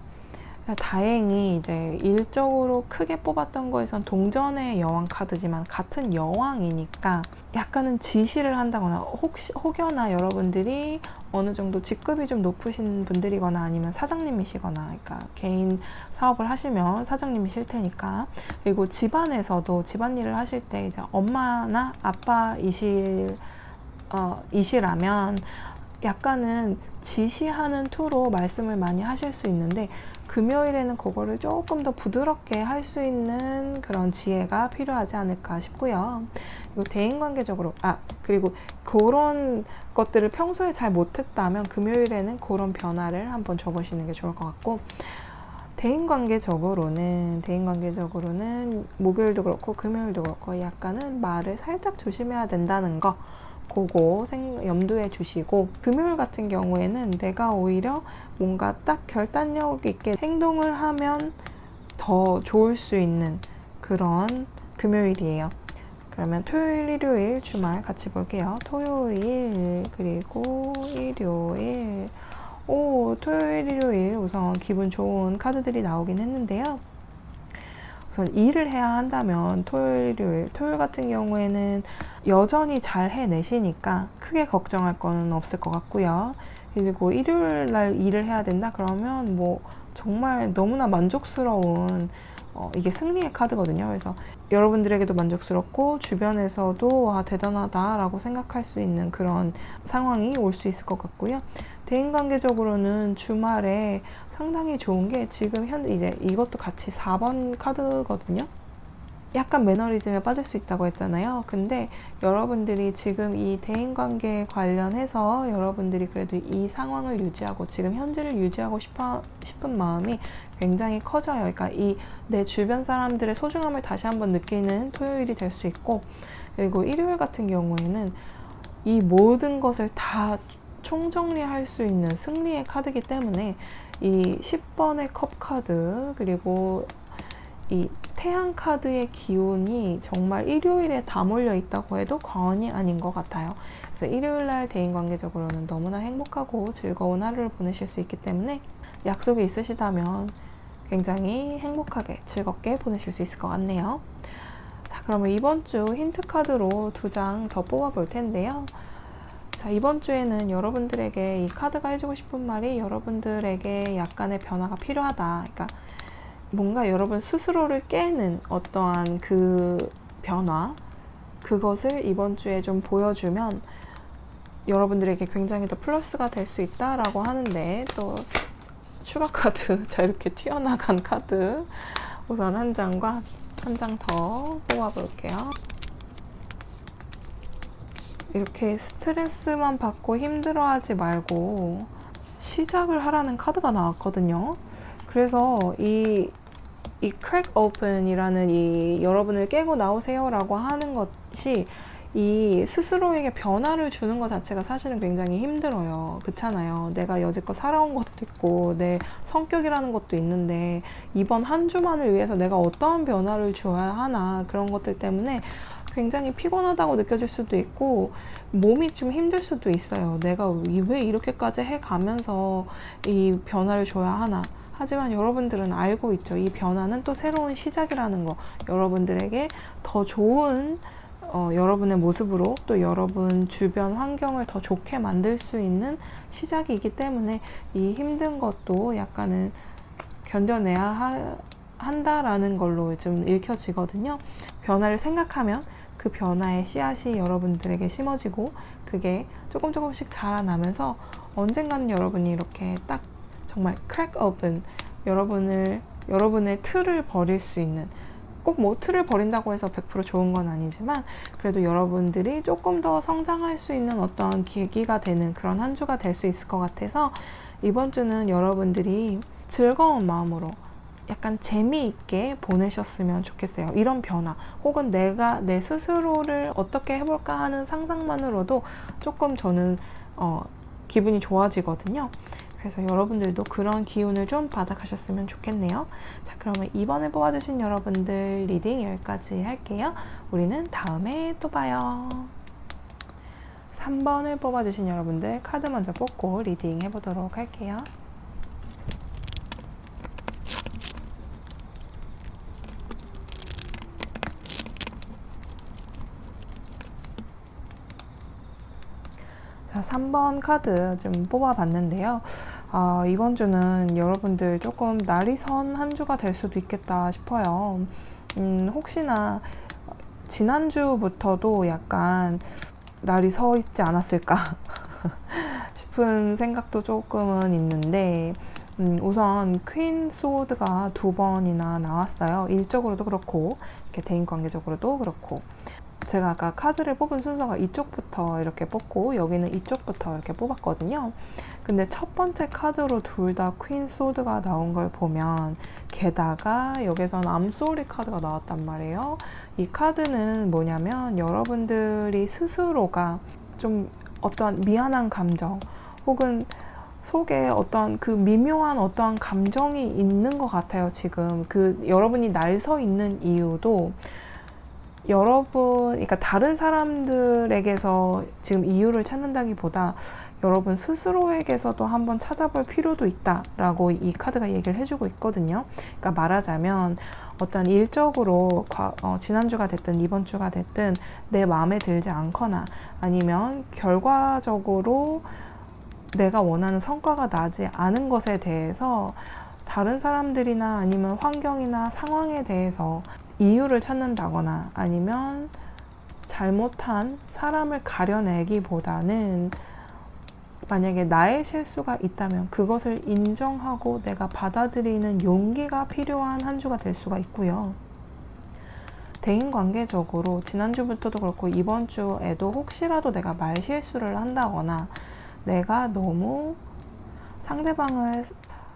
다행히 이제 일적으로 크게 뽑았던 거에선 동전의 여왕 카드지만 같은 여왕이니까 약간은 지시를 한다거나 혹여나 여러분들이 어느 정도 직급이 좀 높으신 분들이거나 아니면 사장님이시거나, 그러니까 개인 사업을 하시면 사장님이실 테니까, 그리고 집안에서도 집안일을 하실 때 이제 엄마나 아빠이시라면 약간은 지시하는 투로 말씀을 많이 하실 수 있는데 금요일에는 그거를 조금 더 부드럽게 할 수 있는 그런 지혜가 필요하지 않을까 싶고요. 그리고 대인관계적으로 그리고 그런 것들을 평소에 잘 못했다면 금요일에는 그런 변화를 한번 줘보시는 게 좋을 것 같고, 대인관계적으로는 목요일도 그렇고 금요일도 그렇고 약간은 말을 살짝 조심해야 된다는 거, 그거 염두에 두시고, 금요일 같은 경우에는 내가 오히려 뭔가 딱 결단력 있게 행동을 하면 더 좋을 수 있는 그런 금요일이에요. 그러면 토요일, 일요일, 주말 같이 볼게요. 토요일, 그리고 일요일. 토요일, 일요일 우선 기분 좋은 카드들이 나오긴 했는데요. 우선 일을 해야 한다면 토요일 같은 경우에는 여전히 잘 해내시니까 크게 걱정할 거는 없을 것 같고요. 그리고 일요일 날 일을 해야 된다 그러면 뭐 정말 너무나 만족스러운 이게 승리의 카드거든요. 그래서 여러분들에게도 만족스럽고 주변에서도 와 대단하다라고 생각할 수 있는 그런 상황이 올 수 있을 것 같고요. 대인관계적으로는 주말에 상당히 좋은 게 지금 현재 이제 이것도 같이 4번 카드거든요. 약간 매너리즘에 빠질 수 있다고 했잖아요. 근데 여러분들이 지금 이 대인관계에 관련해서 여러분들이 그래도 이 상황을 유지하고 지금 현재를 유지하고 싶은 마음이 굉장히 커져요. 그러니까 이 내 주변 사람들의 소중함을 다시 한번 느끼는 토요일이 될 수 있고, 그리고 일요일 같은 경우에는 이 모든 것을 다 총정리할 수 있는 승리의 카드이기 때문에 이 10번의 컵 카드, 그리고 이 태양 카드의 기운이 정말 일요일에 다 몰려 있다고 해도 과언이 아닌 것 같아요. 그래서 일요일날 대인관계적으로는 너무나 행복하고 즐거운 하루를 보내실 수 있기 때문에 약속이 있으시다면 굉장히 행복하게 즐겁게 보내실 수 있을 것 같네요. 자, 그러면 이번 주 힌트 카드로 2장 더 뽑아 볼 텐데요. 자, 이번 주에는 여러분들에게 이 카드가 해주고 싶은 말이 여러분들에게 약간의 변화가 필요하다. 그러니까 뭔가 여러분 스스로를 깨는 어떠한 그 변화, 그것을 이번 주에 좀 보여주면 여러분들에게 굉장히 더 플러스가 될 수 있다라고 하는데, 또 추가 카드, 자 이렇게 튀어나간 카드 우선 한 장과 한 장 더 뽑아볼게요. 이렇게 스트레스만 받고 힘들어하지 말고 시작을 하라는 카드가 나왔거든요. 그래서 이 crack open이라는 이 여러분을 깨고 나오세요라고 하는 것이 이 스스로에게 변화를 주는 것 자체가 사실은 굉장히 힘들어요. 그렇잖아요. 내가 여지껏 살아온 것도 있고 내 성격이라는 것도 있는데 이번 한 주만을 위해서 내가 어떠한 변화를 줘야 하나, 그런 것들 때문에 굉장히 피곤하다고 느껴질 수도 있고 몸이 좀 힘들 수도 있어요. 내가 왜 이렇게까지 해가면서 이 변화를 줘야 하나. 하지만 여러분들은 알고 있죠. 이 변화는 또 새로운 시작이라는 거. 여러분들에게 더 좋은 여러분의 모습으로 또 여러분 주변 환경을 더 좋게 만들 수 있는 시작이기 때문에 이 힘든 것도 약간은 견뎌내야 한다라는 걸로 좀 읽혀지거든요. 변화를 생각하면 그 변화의 씨앗이 여러분들에게 심어지고 그게 조금씩 자라나면서 언젠가는 여러분이 이렇게 딱 정말 crack open, 여러분의 틀을 버릴 수 있는, 꼭 뭐 틀을 버린다고 해서 100% 좋은 건 아니지만 그래도 여러분들이 조금 더 성장할 수 있는 어떤 계기가 되는 그런 한 주가 될 수 있을 것 같아서 이번 주는 여러분들이 즐거운 마음으로 약간 재미있게 보내셨으면 좋겠어요. 이런 변화 혹은 내가 내 스스로를 어떻게 해볼까 하는 상상만으로도 조금 저는 기분이 좋아지거든요. 그래서 여러분들도 그런 기운을 좀 받아가셨으면 좋겠네요. 자, 그러면 이번에 뽑아주신 여러분들 리딩 여기까지 할게요. 우리는 다음에 또 봐요. 3번을 뽑아주신 여러분들 카드 먼저 뽑고 리딩 해보도록 할게요. 자, 3번 카드 좀 뽑아봤는데요. 이번 주는 여러분들 조금 날이 선 한 주가 될 수도 있겠다 싶어요. 혹시나 지난주부터도 약간 날이 서 있지 않았을까 싶은 생각도 조금은 있는데, 우선 퀸 소드가 2번이나 나왔어요. 일적으로도 그렇고 이렇게 대인관계적으로도 그렇고, 제가 아까 카드를 뽑은 순서가 이쪽부터 이렇게 뽑고 여기는 이쪽부터 이렇게 뽑았거든요. 근데 첫 번째 카드로 둘 다 퀸 소드가 나온 걸 보면, 게다가 여기서는 암소리 카드가 나왔단 말이에요. 이 카드는 뭐냐면 여러분들이 스스로가 좀 어떠한 미안한 감정 혹은 속에 어떤 그 미묘한 어떠한 감정이 있는 것 같아요. 지금 그 여러분이 날 서 있는 이유도 여러분, 그러니까 다른 사람들에게서 지금 이유를 찾는다기보다 여러분 스스로에게서도 한번 찾아볼 필요도 있다라고 이 카드가 얘기를 해주고 있거든요. 그러니까 말하자면 어떤 일적으로 지난주가 됐든 이번 주가 됐든 내 마음에 들지 않거나 아니면 결과적으로 내가 원하는 성과가 나지 않은 것에 대해서 다른 사람들이나 아니면 환경이나 상황에 대해서 이유를 찾는다거나 아니면 잘못한 사람을 가려내기보다는 만약에 나의 실수가 있다면 그것을 인정하고 내가 받아들이는 용기가 필요한 한 주가 될 수가 있고요. 대인관계적으로 지난주부터도 그렇고 이번 주에도 혹시라도 내가 말 실수를 한다거나 내가 너무 상대방을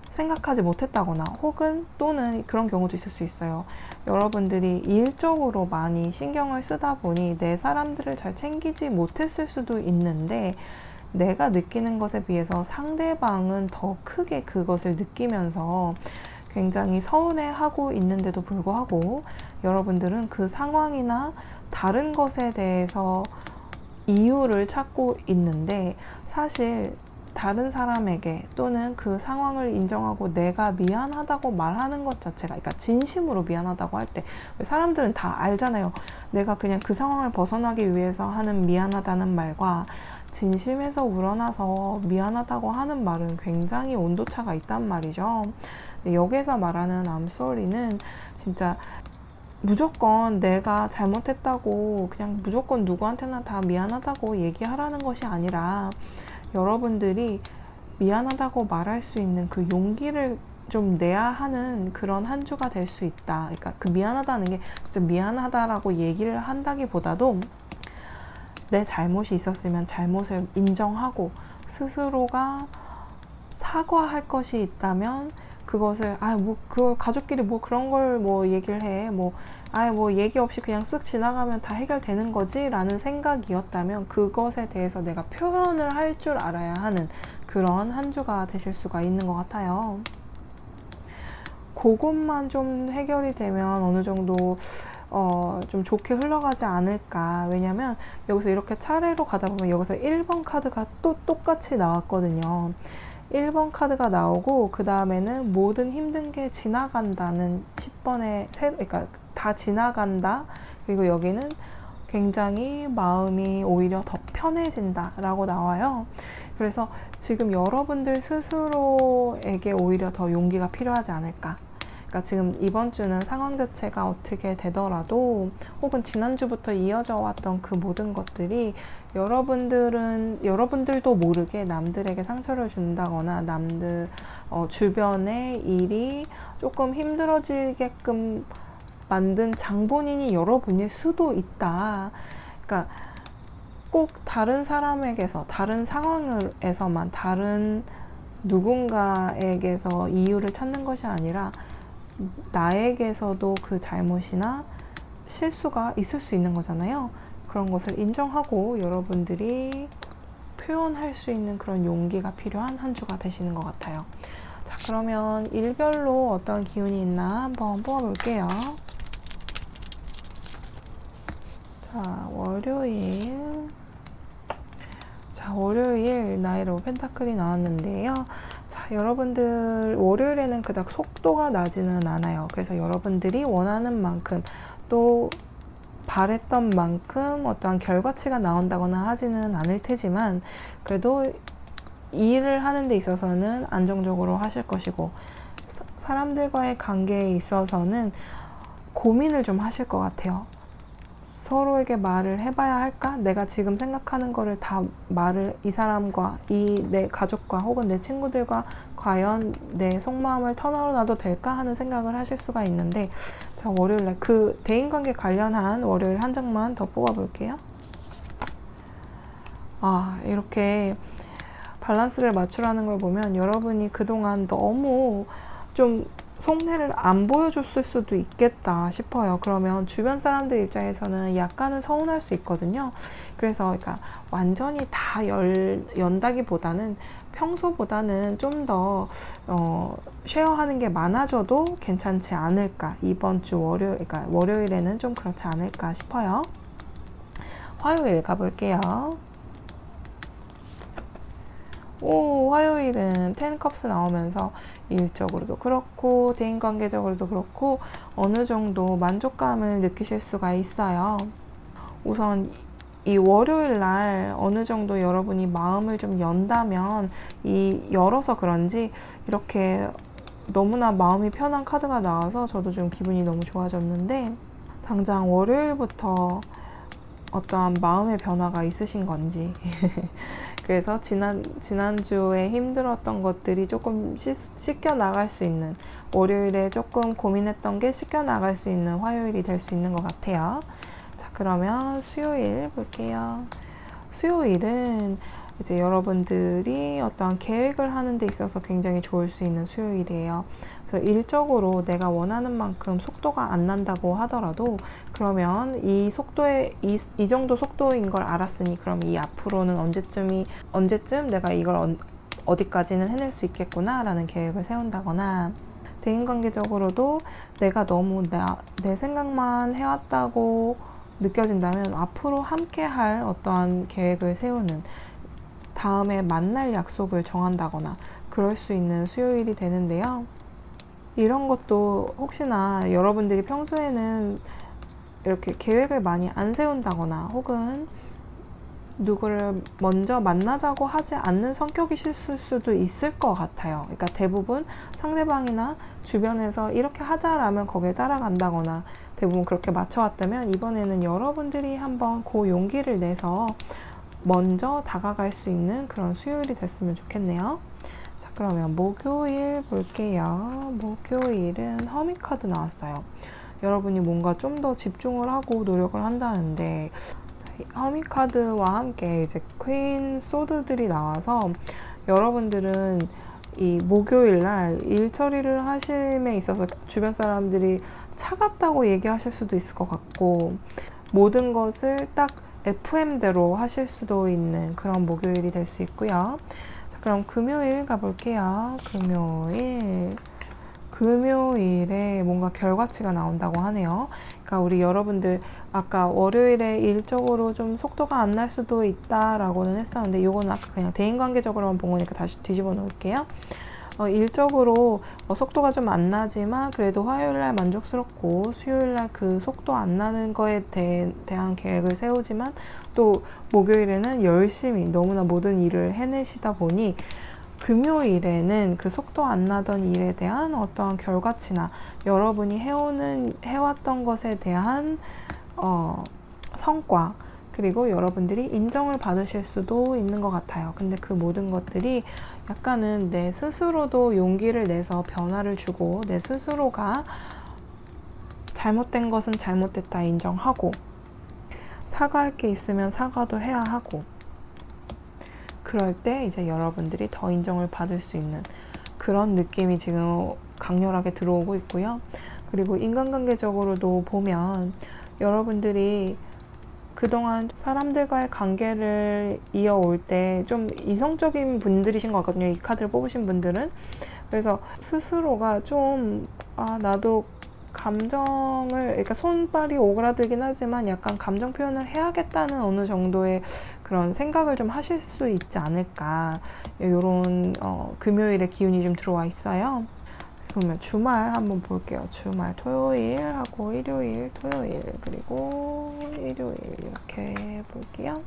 생각하지 못했다거나 혹은 또는 그런 경우도 있을 수 있어요. 여러분들이 일적으로 많이 신경을 쓰다 보니 내 사람들을 잘 챙기지 못했을 수도 있는데 내가 느끼는 것에 비해서 상대방은 더 크게 그것을 느끼면서 굉장히 서운해하고 있는데도 불구하고 여러분들은 그 상황이나 다른 것에 대해서 이유를 찾고 있는데 사실 다른 사람에게 또는 그 상황을 인정하고 내가 미안하다고 말하는 것 자체가, 그러니까 진심으로 미안하다고 할 때 사람들은 다 알잖아요. 내가 그냥 그 상황을 벗어나기 위해서 하는 미안하다는 말과 진심에서 우러나서 미안하다고 하는 말은 굉장히 온도차가 있단 말이죠. 근데 여기서 말하는 I'm sorry는 진짜 무조건 내가 잘못했다고 그냥 무조건 누구한테나 다 미안하다고 얘기하라는 것이 아니라 여러분들이 미안하다고 말할 수 있는 그 용기를 좀 내야 하는 그런 한 주가 될 수 있다. 그러니까 그 미안하다는 게 진짜 미안하다라고 얘기를 한다기보다도 내 잘못이 있었으면 잘못을 인정하고 스스로가 사과할 것이 있다면 그것을 그 가족끼리 뭐 그런 걸 뭐 얘기를 해 뭐 얘기 없이 그냥 쓱 지나가면 다 해결되는 거지 라는 생각이었다면 그것에 대해서 내가 표현을 할 줄 알아야 하는 그런 한 주가 되실 수가 있는 것 같아요. 그것만 좀 해결이 되면 어느 정도 좀 좋게 흘러가지 않을까. 왜냐면 여기서 이렇게 차례로 가다 보면 여기서 1번 카드가 또 똑같이 나왔거든요. 1번 카드가 나오고 그 다음에는 모든 힘든 게 지나간다는 10번의 그러니까 다 지나간다. 그리고 여기는 굉장히 마음이 오히려 더 편해진다 라고 나와요. 그래서 지금 여러분들 스스로에게 오히려 더 용기가 필요하지 않을까. 그러니까 지금 이번 주는 상황 자체가 어떻게 되더라도 혹은 지난주부터 이어져 왔던 그 모든 것들이 여러분들도 모르게 남들에게 상처를 준다거나 남들 주변의 일이 조금 힘들어지게끔 만든 장본인이 여러분일 수도 있다. 그러니까 꼭 다른 사람에게서 다른 상황에서만 다른 누군가에게서 이유를 찾는 것이 아니라 나에게서도 그 잘못이나 실수가 있을 수 있는 거잖아요. 그런 것을 인정하고 여러분들이 표현할 수 있는 그런 용기가 필요한 한 주가 되시는 것 같아요. 자, 그러면 일별로 어떤 기운이 있나 한번 뽑아볼게요. 자, 월요일 나이로 펜타클이 나왔는데요. 자, 여러분들 월요일에는 그닥 속도가 나지는 않아요. 그래서 여러분들이 원하는 만큼 또 바랬던 만큼 어떠한 결과치가 나온다거나 하지는 않을 테지만 그래도 일을 하는 데 있어서는 안정적으로 하실 것이고 사람들과의 관계에 있어서는 고민을 좀 하실 것 같아요. 서로에게 말을 해봐야 할까? 내가 지금 생각하는 거를 다 말을 이 사람과 내 가족과 혹은 내 친구들과 과연 내 속마음을 털어놔도 될까 하는 생각을 하실 수가 있는데, 자, 월요일날 그 대인관계 관련한 월요일 한 장만 더 뽑아볼게요. 이렇게 밸런스를 맞추라는 걸 보면 여러분이 그동안 너무 좀 속내를 안 보여줬을 수도 있겠다 싶어요. 그러면 주변 사람들 입장에서는 약간은 서운할 수 있거든요. 그래서 그러니까 완전히 다 연다기보다는 평소보다는 좀 더 쉐어하는 게 많아져도 괜찮지 않을까. 이번 주 그러니까 월요일에는 좀 그렇지 않을까 싶어요. 화요일 가볼게요. 화요일은 10컵스 나오면서 일적으로도 그렇고 대인관계적으로도 그렇고 어느 정도 만족감을 느끼실 수가 있어요. 우선 이 월요일 날 어느 정도 여러분이 마음을 좀 연다면 열어서 그런지 이렇게 너무나 마음이 편한 카드가 나와서 저도 좀 기분이 너무 좋아졌는데, 당장 월요일부터 어떠한 마음의 변화가 있으신 건지 그래서 지난주에 힘들었던 것들이 조금 씻겨 나갈 수 있는, 월요일에 조금 고민했던 게 씻겨 나갈 수 있는 화요일이 될 수 있는 것 같아요. 자, 그러면 수요일 볼게요. 수요일은 이제 여러분들이 어떠한 계획을 하는 데 있어서 굉장히 좋을 수 있는 수요일이에요. 그래서 일적으로 내가 원하는 만큼 속도가 안 난다고 하더라도, 그러면 이 정도 속도인 걸 알았으니 그럼 이 앞으로는 언제쯤 내가 이걸 어디까지는 해낼 수 있겠구나 라는 계획을 세운다거나, 대인관계적으로도 내가 너무 내 생각만 해왔다고 느껴진다면 앞으로 함께 할 어떠한 계획을 세우는, 다음에 만날 약속을 정한다거나 그럴 수 있는 수요일이 되는데요. 이런 것도 혹시나 여러분들이 평소에는 이렇게 계획을 많이 안 세운다거나 혹은 누구를 먼저 만나자고 하지 않는 성격이실 수도 있을 것 같아요. 그러니까 대부분 상대방이나 주변에서 이렇게 하자라면 거기에 따라간다거나 대부분 그렇게 맞춰왔다면, 이번에는 여러분들이 한번 그 용기를 내서 먼저 다가갈 수 있는 그런 수요일이 됐으면 좋겠네요. 자, 그러면 목요일 볼게요. 목요일은 허밋 카드 나왔어요. 여러분이 뭔가 좀 더 집중을 하고 노력을 한다는데, 허밋 카드와 함께 이제 퀸 소드들이 나와서 여러분들은 이 목요일 날 일 처리를 하심에 있어서 주변 사람들이 차갑다고 얘기하실 수도 있을 것 같고, 모든 것을 딱 FM대로 하실 수도 있는 그런 목요일이 될 수 있고요. 자, 그럼 금요일 가볼게요. 금요일에 뭔가 결과치가 나온다고 하네요. 그러니까 우리 여러분들 아까 월요일에 일적으로 좀 속도가 안 날 수도 있다라고는 했었는데, 이거는 아까 그냥 대인관계적으로만 본 거니까 다시 뒤집어 놓을게요. 일적으로 속도가 좀 안 나지만 그래도 화요일날 만족스럽고 수요일날 그 속도 안 나는 거에 대한 계획을 세우지만, 또 목요일에는 열심히 너무나 모든 일을 해내시다 보니 금요일에는 그 속도 안 나던 일에 대한 어떠한 결과치나 여러분이 해왔던 것에 대한 성과, 그리고 여러분들이 인정을 받으실 수도 있는 것 같아요. 근데 그 모든 것들이 약간은 내 스스로도 용기를 내서 변화를 주고, 내 스스로가 잘못된 것은 잘못됐다 인정하고, 사과할 게 있으면 사과도 해야 하고, 그럴 때 이제 여러분들이 더 인정을 받을 수 있는 그런 느낌이 지금 강렬하게 들어오고 있고요. 그리고 인간관계적으로도 보면 여러분들이 그동안 사람들과의 관계를 이어올 때 좀 이성적인 분들이신 것 같거든요. 이 카드를 뽑으신 분들은. 그래서 스스로가 좀 나도 감정을, 그러니까 손발이 오그라들긴 하지만 약간 감정 표현을 해야겠다는 어느 정도의 그런 생각을 좀 하실 수 있지 않을까, 이런 금요일에 기운이 좀 들어와 있어요. 그러면 주말 한번 볼게요. 주말 토요일하고 일요일, 토요일 그리고 일요일 이렇게 볼게요.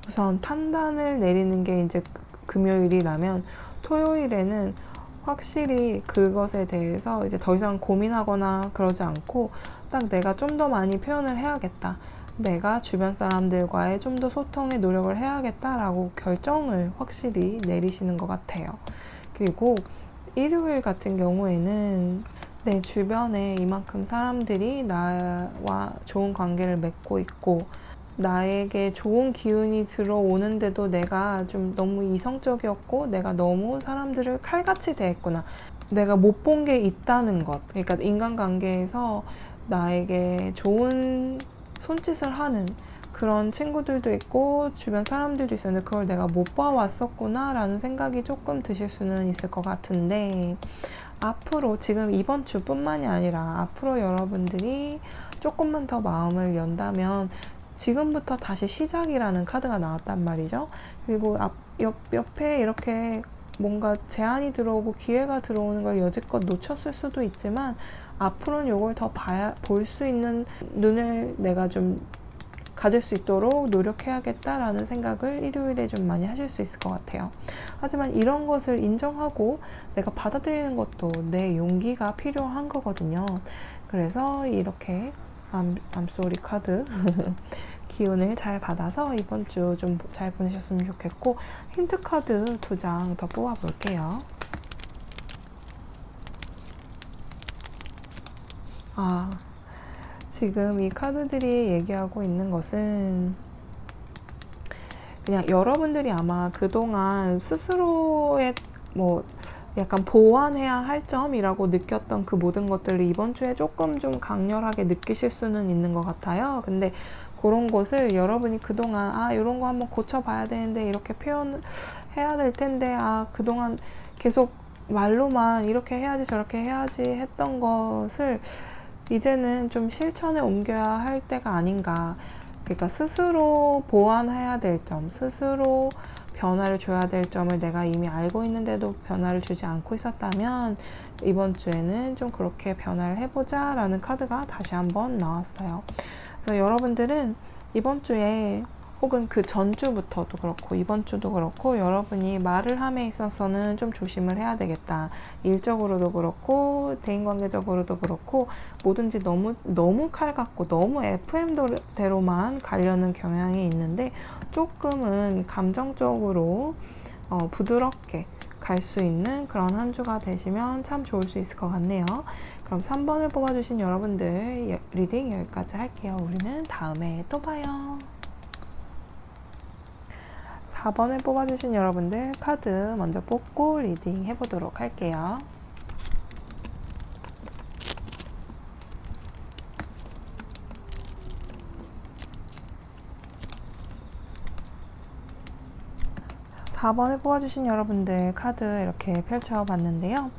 우선 판단을 내리는 게 이제 금요일이라면, 토요일에는 확실히 그것에 대해서 이제 더 이상 고민하거나 그러지 않고 딱 내가 좀 더 많이 표현을 해야겠다, 내가 주변 사람들과의 좀 더 소통에 노력을 해야겠다라고 결정을 확실히 내리시는 것 같아요. 그리고 일요일 같은 경우에는 내 주변에 이만큼 사람들이 나와 좋은 관계를 맺고 있고 나에게 좋은 기운이 들어오는데도 내가 좀 너무 이성적이었고 내가 너무 사람들을 칼같이 대했구나. 내가 못 본 게 있다는 것. 그러니까 인간관계에서 나에게 좋은 손짓을 하는 그런 친구들도 있고 주변 사람들도 있었는데 그걸 내가 못 봐왔었구나 라는 생각이 조금 드실 수는 있을 것 같은데, 앞으로 지금 이번 주뿐만이 아니라 앞으로 여러분들이 조금만 더 마음을 연다면 지금부터 다시 시작이라는 카드가 나왔단 말이죠. 그리고 옆에 이렇게 뭔가 제안이 들어오고 기회가 들어오는 걸 여지껏 놓쳤을 수도 있지만 앞으로는 이걸 더 볼 수 있는 눈을 내가 좀 가질 수 있도록 노력해야겠다라는 생각을 일요일에 좀 많이 하실 수 있을 것 같아요. 하지만 이런 것을 인정하고 내가 받아들이는 것도 내 용기가 필요한 거거든요. 그래서 이렇게 암소리 카드 기운을 잘 받아서 이번 주 좀 잘 보내셨으면 좋겠고, 힌트 카드 2장 더 뽑아 볼게요. 지금 이 카드들이 얘기하고 있는 것은 그냥 여러분들이 아마 그동안 스스로의 약간 보완해야 할 점이라고 느꼈던 그 모든 것들을 이번 주에 조금 좀 강렬하게 느끼실 수는 있는 것 같아요. 근데 그런 것을 여러분이 그동안 이런 거 한번 고쳐봐야 되는데 이렇게 표현해야 될 텐데 그동안 계속 말로만 이렇게 해야지 저렇게 해야지 했던 것을 이제는 좀 실천에 옮겨야 할 때가 아닌가. 그러니까 스스로 보완해야 될 점, 스스로 변화를 줘야 될 점을 내가 이미 알고 있는데도 변화를 주지 않고 있었다면 이번 주에는 좀 그렇게 변화를 해보자 라는 카드가 다시 한번 나왔어요. 그래서 여러분들은 이번 주에 혹은 그 전주부터도 그렇고 이번 주도 그렇고 여러분이 말을 함에 있어서는 좀 조심을 해야 되겠다. 일적으로도 그렇고 대인관계적으로도 그렇고 뭐든지 너무 칼 같고 너무 FM대로만 가려는 경향이 있는데 조금은 감정적으로 부드럽게 갈 수 있는 그런 한 주가 되시면 참 좋을 수 있을 것 같네요. 그럼 3번을 뽑아주신 여러분들 리딩 여기까지 할게요. 우리는 다음에 또 봐요. 4번을 뽑아주신 여러분들 카드 먼저 뽑고 리딩 해보도록 할게요. (4번을) 뽑아주신 여러분들 카드 이렇게 펼쳐봤는데요.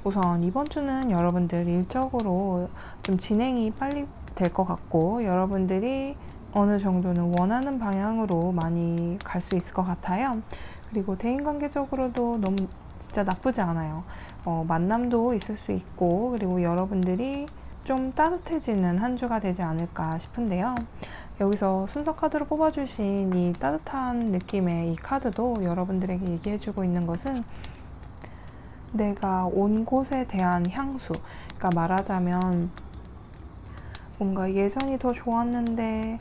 우선 이번 주는 여러분들 일적으로 좀 진행이 빨리 될 것 같고 여러분들이 어느 정도는 원하는 방향으로 많이 갈 수 있을 것 같아요. 그리고 대인관계적으로도 너무 진짜 나쁘지 않아요. 만남도 있을 수 있고 그리고 여러분들이 좀 따뜻해지는 한 주가 되지 않을까 싶은데요. 여기서 순서 카드로 뽑아주신 이 따뜻한 느낌의 이 카드도 여러분들에게 얘기해주고 있는 것은 내가 온 곳에 대한 향수, 그러니까 말하자면 뭔가 예전이 더 좋았는데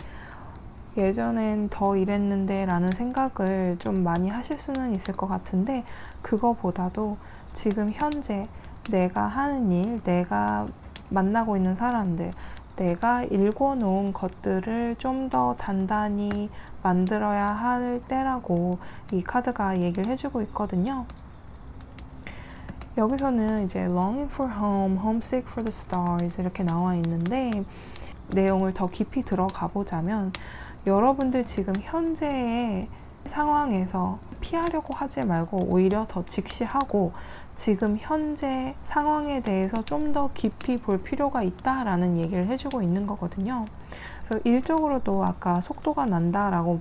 예전엔 더 이랬는데 라는 생각을 좀 많이 하실 수는 있을 것 같은데 그거보다도 지금 현재 내가 하는 일, 내가 만나고 있는 사람들, 내가 읽어놓은 것들을 좀 더 단단히 만들어야 할 때라고 이 카드가 얘기를 해주고 있거든요. 여기서는 이제 Longing for Home, Homesick for the Stars 이렇게 나와 있는데 내용을 더 깊이 들어가 보자면 여러분들 지금 현재의 상황에서 피하려고 하지 말고 오히려 더 직시하고 지금 현재 상황에 대해서 좀 더 깊이 볼 필요가 있다라는 얘기를 해주고 있는 거거든요. 그래서 일적으로도 아까 속도가 난다라고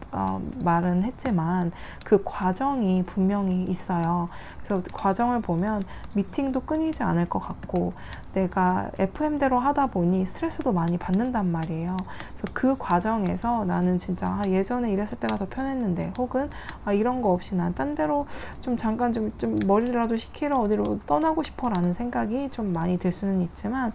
말은 했지만 그 과정이 분명히 있어요. 그래서 과정을 보면 미팅도 끊이지 않을 것 같고 내가 FM대로 하다 보니 스트레스도 많이 받는단 말이에요. 그래서 그 과정에서 나는 진짜 예전에 이랬을 때가 더 편했는데 혹은 이런 거 없이 난 딴 데로 좀 잠깐 좀 머리라도 식히러 어디로 떠나고 싶어 라는 생각이 좀 많이 들 수는 있지만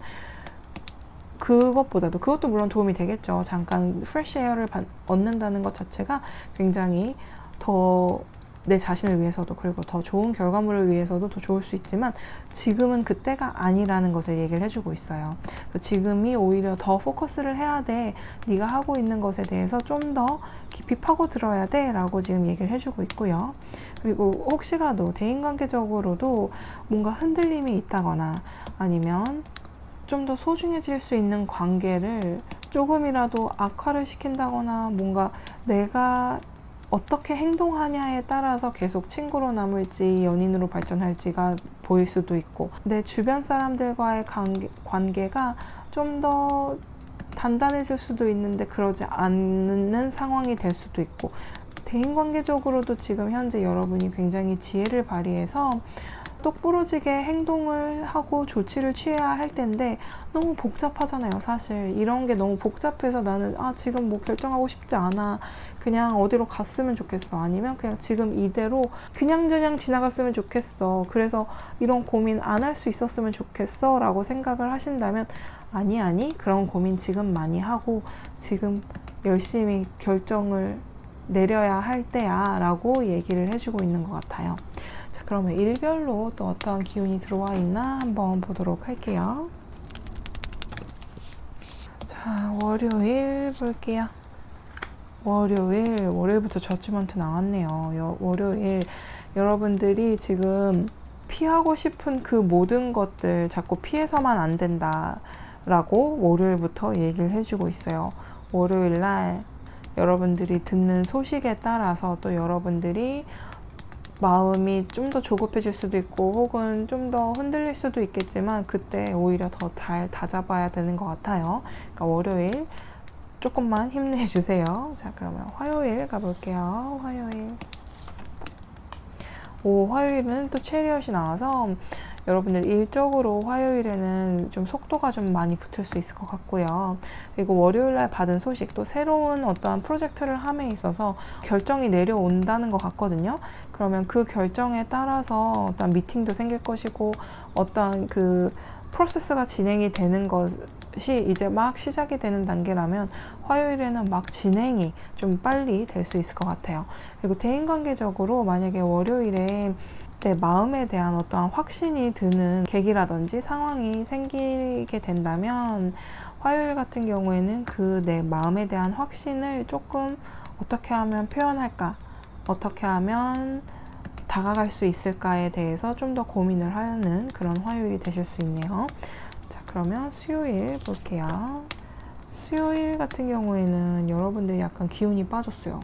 그것도 물론 도움이 되겠죠. 잠깐 프레시 에어를 얻는다는 것 자체가 굉장히 더 내 자신을 위해서도 그리고 더 좋은 결과물을 위해서도 더 좋을 수 있지만 지금은 그때가 아니라는 것을 얘기를 해주고 있어요. 지금이 오히려 더 포커스를 해야 돼. 네가 하고 있는 것에 대해서 좀 더 깊이 파고들어야 돼 라고 지금 얘기를 해주고 있고요. 그리고 혹시라도 대인관계적으로도 뭔가 흔들림이 있다거나 아니면 좀 더 소중해질 수 있는 관계를 조금이라도 악화를 시킨다거나 뭔가 내가 어떻게 행동하냐에 따라서 계속 친구로 남을지 연인으로 발전할지가 보일 수도 있고 내 주변 사람들과의 관계가 좀 더 단단해질 수도 있는데 그러지 않는 상황이 될 수도 있고 대인관계적으로도 지금 현재 여러분이 굉장히 지혜를 발휘해서 똑부러지게 행동을 하고 조치를 취해야 할 텐데 너무 복잡하잖아요. 사실 이런 게 너무 복잡해서 나는 지금 뭐 결정하고 싶지 않아. 그냥 어디로 갔으면 좋겠어. 아니면 그냥 지금 이대로 그냥저냥 지나갔으면 좋겠어. 그래서 이런 고민 안 할 수 있었으면 좋겠어 라고 생각을 하신다면 아니 그런 고민 지금 많이 하고 지금 열심히 결정을 내려야 할 때야 라고 얘기를 해주고 있는 것 같아요. 그러면 일별로 또 어떠한 기운이 들어와 있나 한번 보도록 할게요. 자, 월요일 볼게요. 월요일부터 저지먼트 나왔네요. 월요일 여러분들이 지금 피하고 싶은 그 모든 것들 자꾸 피해서만 안 된다 라고 월요일부터 얘기를 해주고 있어요. 월요일날 여러분들이 듣는 소식에 따라서 또 여러분들이 마음이 좀 더 조급해질 수도 있고 혹은 좀 더 흔들릴 수도 있겠지만 그때 오히려 더 잘 다잡아야 되는 것 같아요. 그러니까 월요일 조금만 힘내주세요. 자, 그러면 화요일 가볼게요. 화요일은 또 체리엇이 나와서 여러분들 일적으로 화요일에는 좀 속도가 좀 많이 붙을 수 있을 것 같고요. 그리고 월요일날 받은 소식, 또 새로운 어떠한 프로젝트를 함에 있어서 결정이 내려온다는 것 같거든요. 그러면 그 결정에 따라서 어떤 미팅도 생길 것이고 어떤 그 프로세스가 진행이 되는 것이 이제 막 시작이 되는 단계라면 화요일에는 막 진행이 좀 빨리 될 수 있을 것 같아요. 그리고 대인관계적으로 만약에 월요일에 내 마음에 대한 어떠한 확신이 드는 계기라든지 상황이 생기게 된다면 화요일 같은 경우에는 그 내 마음에 대한 확신을 조금 어떻게 하면 표현할까? 어떻게 하면 다가갈 수 있을까에 대해서 좀 더 고민을 하는 그런 화요일이 되실 수 있네요. 자, 그러면 수요일 볼게요. 수요일 같은 경우에는 여러분들이 약간 기운이 빠졌어요.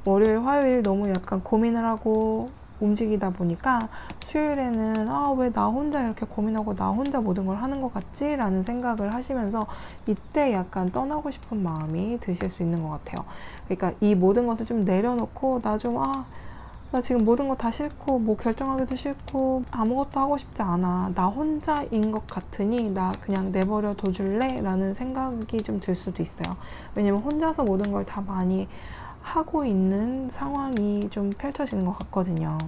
월요일, 화요일 너무 약간 고민을 하고 움직이다 보니까 수요일에는 왜 나 혼자 이렇게 고민하고 나 혼자 모든 걸 하는 것 같지? 라는 생각을 하시면서 이때 약간 떠나고 싶은 마음이 드실 수 있는 것 같아요. 그러니까 이 모든 것을 좀 내려놓고 나 지금 모든 거 다 싫고 뭐 결정하기도 싫고 아무것도 하고 싶지 않아. 나 혼자인 것 같으니 나 그냥 내버려 둬줄래? 라는 생각이 좀 들 수도 있어요. 왜냐면 혼자서 모든 걸 다 많이 하고 있는 상황이 좀 펼쳐지는 것 같거든요.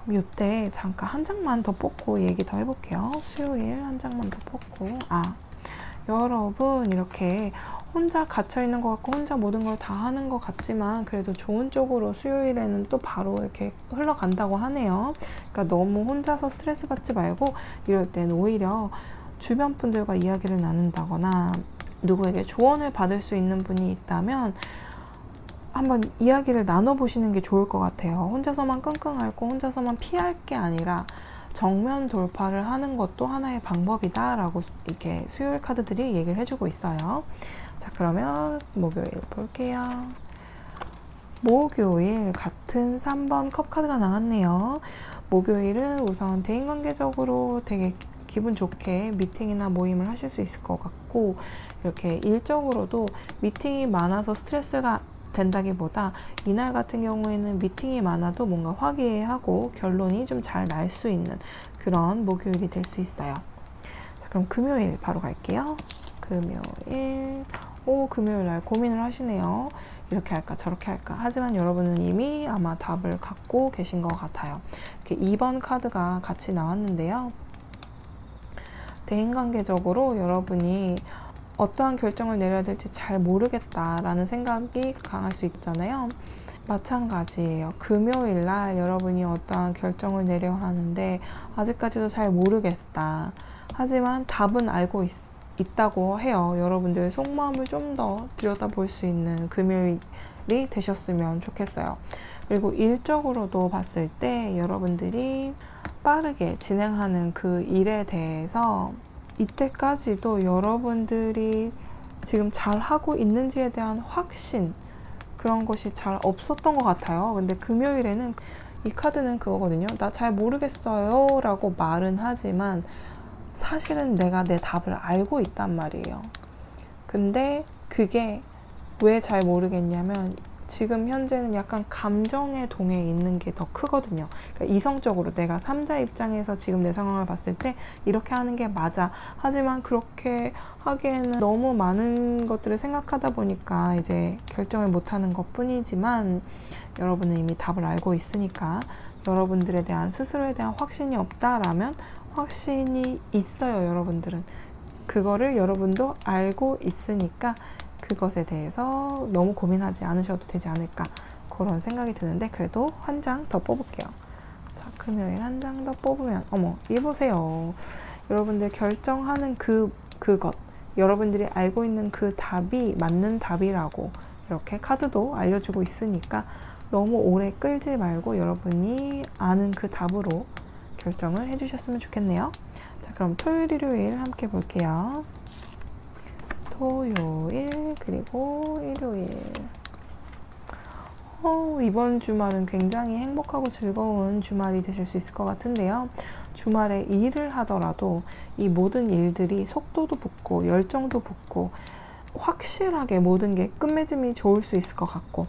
그럼 이때 잠깐 한 장만 더 뽑고 얘기 더 해볼게요. 수요일 한 장만 더 뽑고 여러분 이렇게 혼자 갇혀있는 것 같고 혼자 모든 걸 다 하는 것 같지만 그래도 좋은 쪽으로 수요일에는 또 바로 이렇게 흘러간다고 하네요. 그러니까 너무 혼자서 스트레스 받지 말고 이럴 때는 오히려 주변 분들과 이야기를 나눈다거나 누구에게 조언을 받을 수 있는 분이 있다면 한번 이야기를 나눠보시는 게 좋을 것 같아요. 혼자서만 끙끙 앓고 혼자서만 피할 게 아니라 정면 돌파를 하는 것도 하나의 방법이다 라고 이렇게 수요일 카드들이 얘기를 해주고 있어요. 자, 그러면 목요일 볼게요. 목요일 같은 3번 컵 카드가 나왔네요. 목요일은 우선 대인관계적으로 되게 기분 좋게 미팅이나 모임을 하실 수 있을 것 같고 이렇게 일적으로도 미팅이 많아서 스트레스가 된다기보다 이날 같은 경우에는 미팅이 많아도 뭔가 화기애애하고 결론이 좀 잘 날 수 있는 그런 목요일이 될 수 있어요. 자, 그럼 금요일 바로 갈게요. 금요일 날 고민을 하시네요. 이렇게 할까 저렇게 할까. 하지만 여러분은 이미 아마 답을 갖고 계신 것 같아요. 이렇게 2번 카드가 같이 나왔는데요. 대인관계적으로 여러분이 어떠한 결정을 내려야 될지 잘 모르겠다라는 생각이 강할 수 있잖아요. 마찬가지예요. 금요일 날 여러분이 어떠한 결정을 내려 하는데 아직까지도 잘 모르겠다. 하지만 답은 알고 있다고 해요. 여러분들의 속마음을 좀 더 들여다볼 수 있는 금요일이 되셨으면 좋겠어요. 그리고 일적으로도 봤을 때 여러분들이 빠르게 진행하는 그 일에 대해서 이때까지도 여러분들이 지금 잘 하고 있는지에 대한 확신, 그런 것이 잘 없었던 것 같아요. 근데 금요일에는 이 카드는 그거거든요. 나 잘 모르겠어요 라고 말은 하지만 사실은 내가 내 답을 알고 있단 말이에요. 근데 그게 왜 잘 모르겠냐면 지금 현재는 약간 감정의 동에 있는 게 더 크거든요. 그러니까 이성적으로 내가 3자 입장에서 지금 내 상황을 봤을 때 이렇게 하는 게 맞아. 하지만 그렇게 하기에는 너무 많은 것들을 생각하다 보니까 이제 결정을 못하는 것 뿐이지만 여러분은 이미 답을 알고 있으니까 여러분들에 대한 스스로에 대한 확신이 없다라면 확신이 있어요. 여러분들은 그거를 여러분도 알고 있으니까 그것에 대해서 너무 고민하지 않으셔도 되지 않을까 그런 생각이 드는데 그래도 한 장 더 뽑을게요. 자, 금요일 한 장 더 뽑으면 어머, 이 보세요. 여러분들 결정하는 그것, 여러분들이 알고 있는 그 답이 맞는 답이라고 이렇게 카드도 알려주고 있으니까 너무 오래 끌지 말고 여러분이 아는 그 답으로 결정을 해주셨으면 좋겠네요. 자, 그럼 토요일, 일요일 함께 볼게요. 토요일 그리고 일요일. 이번 주말은 굉장히 행복하고 즐거운 주말이 되실 수 있을 것 같은데요. 주말에 일을 하더라도 이 모든 일들이 속도도 붙고 열정도 붙고 확실하게 모든 게 끝맺음이 좋을 수 있을 것 같고,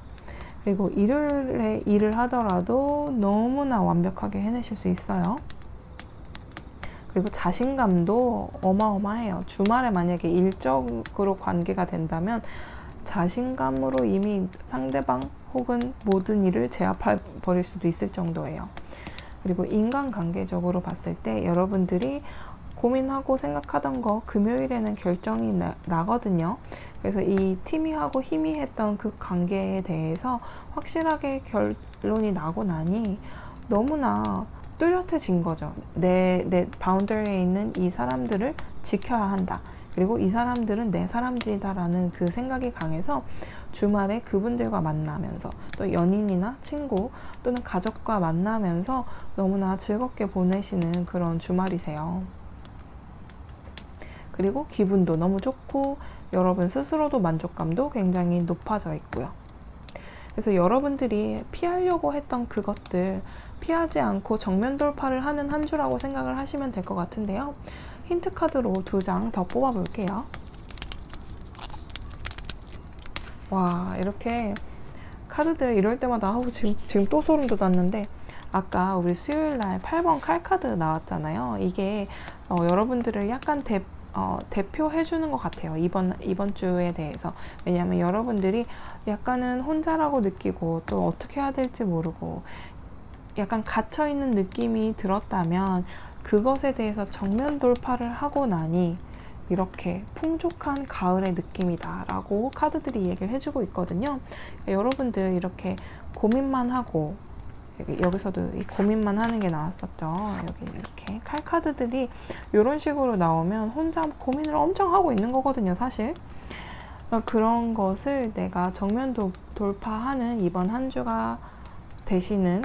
그리고 일요일에 일을 하더라도 너무나 완벽하게 해내실 수 있어요. 그리고 자신감도 어마어마해요. 주말에 만약에 일적으로 관계가 된다면 자신감으로 이미 상대방 혹은 모든 일을 제압해 버릴 수도 있을 정도예요. 그리고 인간관계적으로 봤을 때 여러분들이 고민하고 생각하던 거 금요일에는 결정이 나거든요. 그래서 이 티미하고 희미했던 그 관계에 대해서 확실하게 결론이 나고 나니 너무나 뚜렷해진 거죠. 내 바운더리에 있는 이 사람들을 지켜야 한다. 그리고 이 사람들은 내 사람들이다라는 그 생각이 강해서 주말에 그분들과 만나면서 또 연인이나 친구 또는 가족과 만나면서 너무나 즐겁게 보내시는 그런 주말이세요. 그리고 기분도 너무 좋고 여러분 스스로도 만족감도 굉장히 높아져 있고요. 그래서 여러분들이 피하려고 했던 그것들 피하지 않고 정면 돌파를 하는 한 주라고 생각을 하시면 될 것 같은데요. 힌트 카드로 2장 더 뽑아 볼게요. 와, 이렇게 카드들 이럴 때마다 지금 또 소름 돋았는데 아까 우리 수요일 날 8번 칼 카드 나왔잖아요. 이게 여러분들을 약간 대표해 주는 것 같아요. 이번 주에 대해서. 왜냐하면 여러분들이 약간은 혼자라고 느끼고 또 어떻게 해야 될지 모르고 약간 갇혀있는 느낌이 들었다면 그것에 대해서 정면 돌파를 하고 나니 이렇게 풍족한 가을의 느낌이다 라고 카드들이 얘기를 해주고 있거든요. 그러니까 여러분들 이렇게 고민만 하고 여기서도 이 고민만 하는 게 나왔었죠. 여기 이렇게 칼 카드들이 이런 식으로 나오면 혼자 고민을 엄청 하고 있는 거거든요, 사실. 그러니까 그런 것을 내가 정면 돌파하는 이번 한 주가 되시는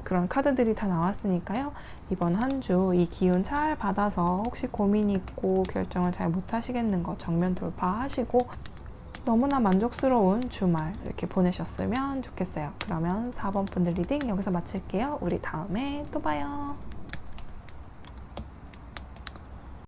그런 카드들이 다 나왔으니까요. 이번 한 주 이 기운 잘 받아서 혹시 고민이 있고 결정을 잘 못하시겠는 거 정면 돌파하시고 너무나 만족스러운 주말 이렇게 보내셨으면 좋겠어요. 그러면 4번 분들 리딩 여기서 마칠게요. 우리 다음에 또 봐요.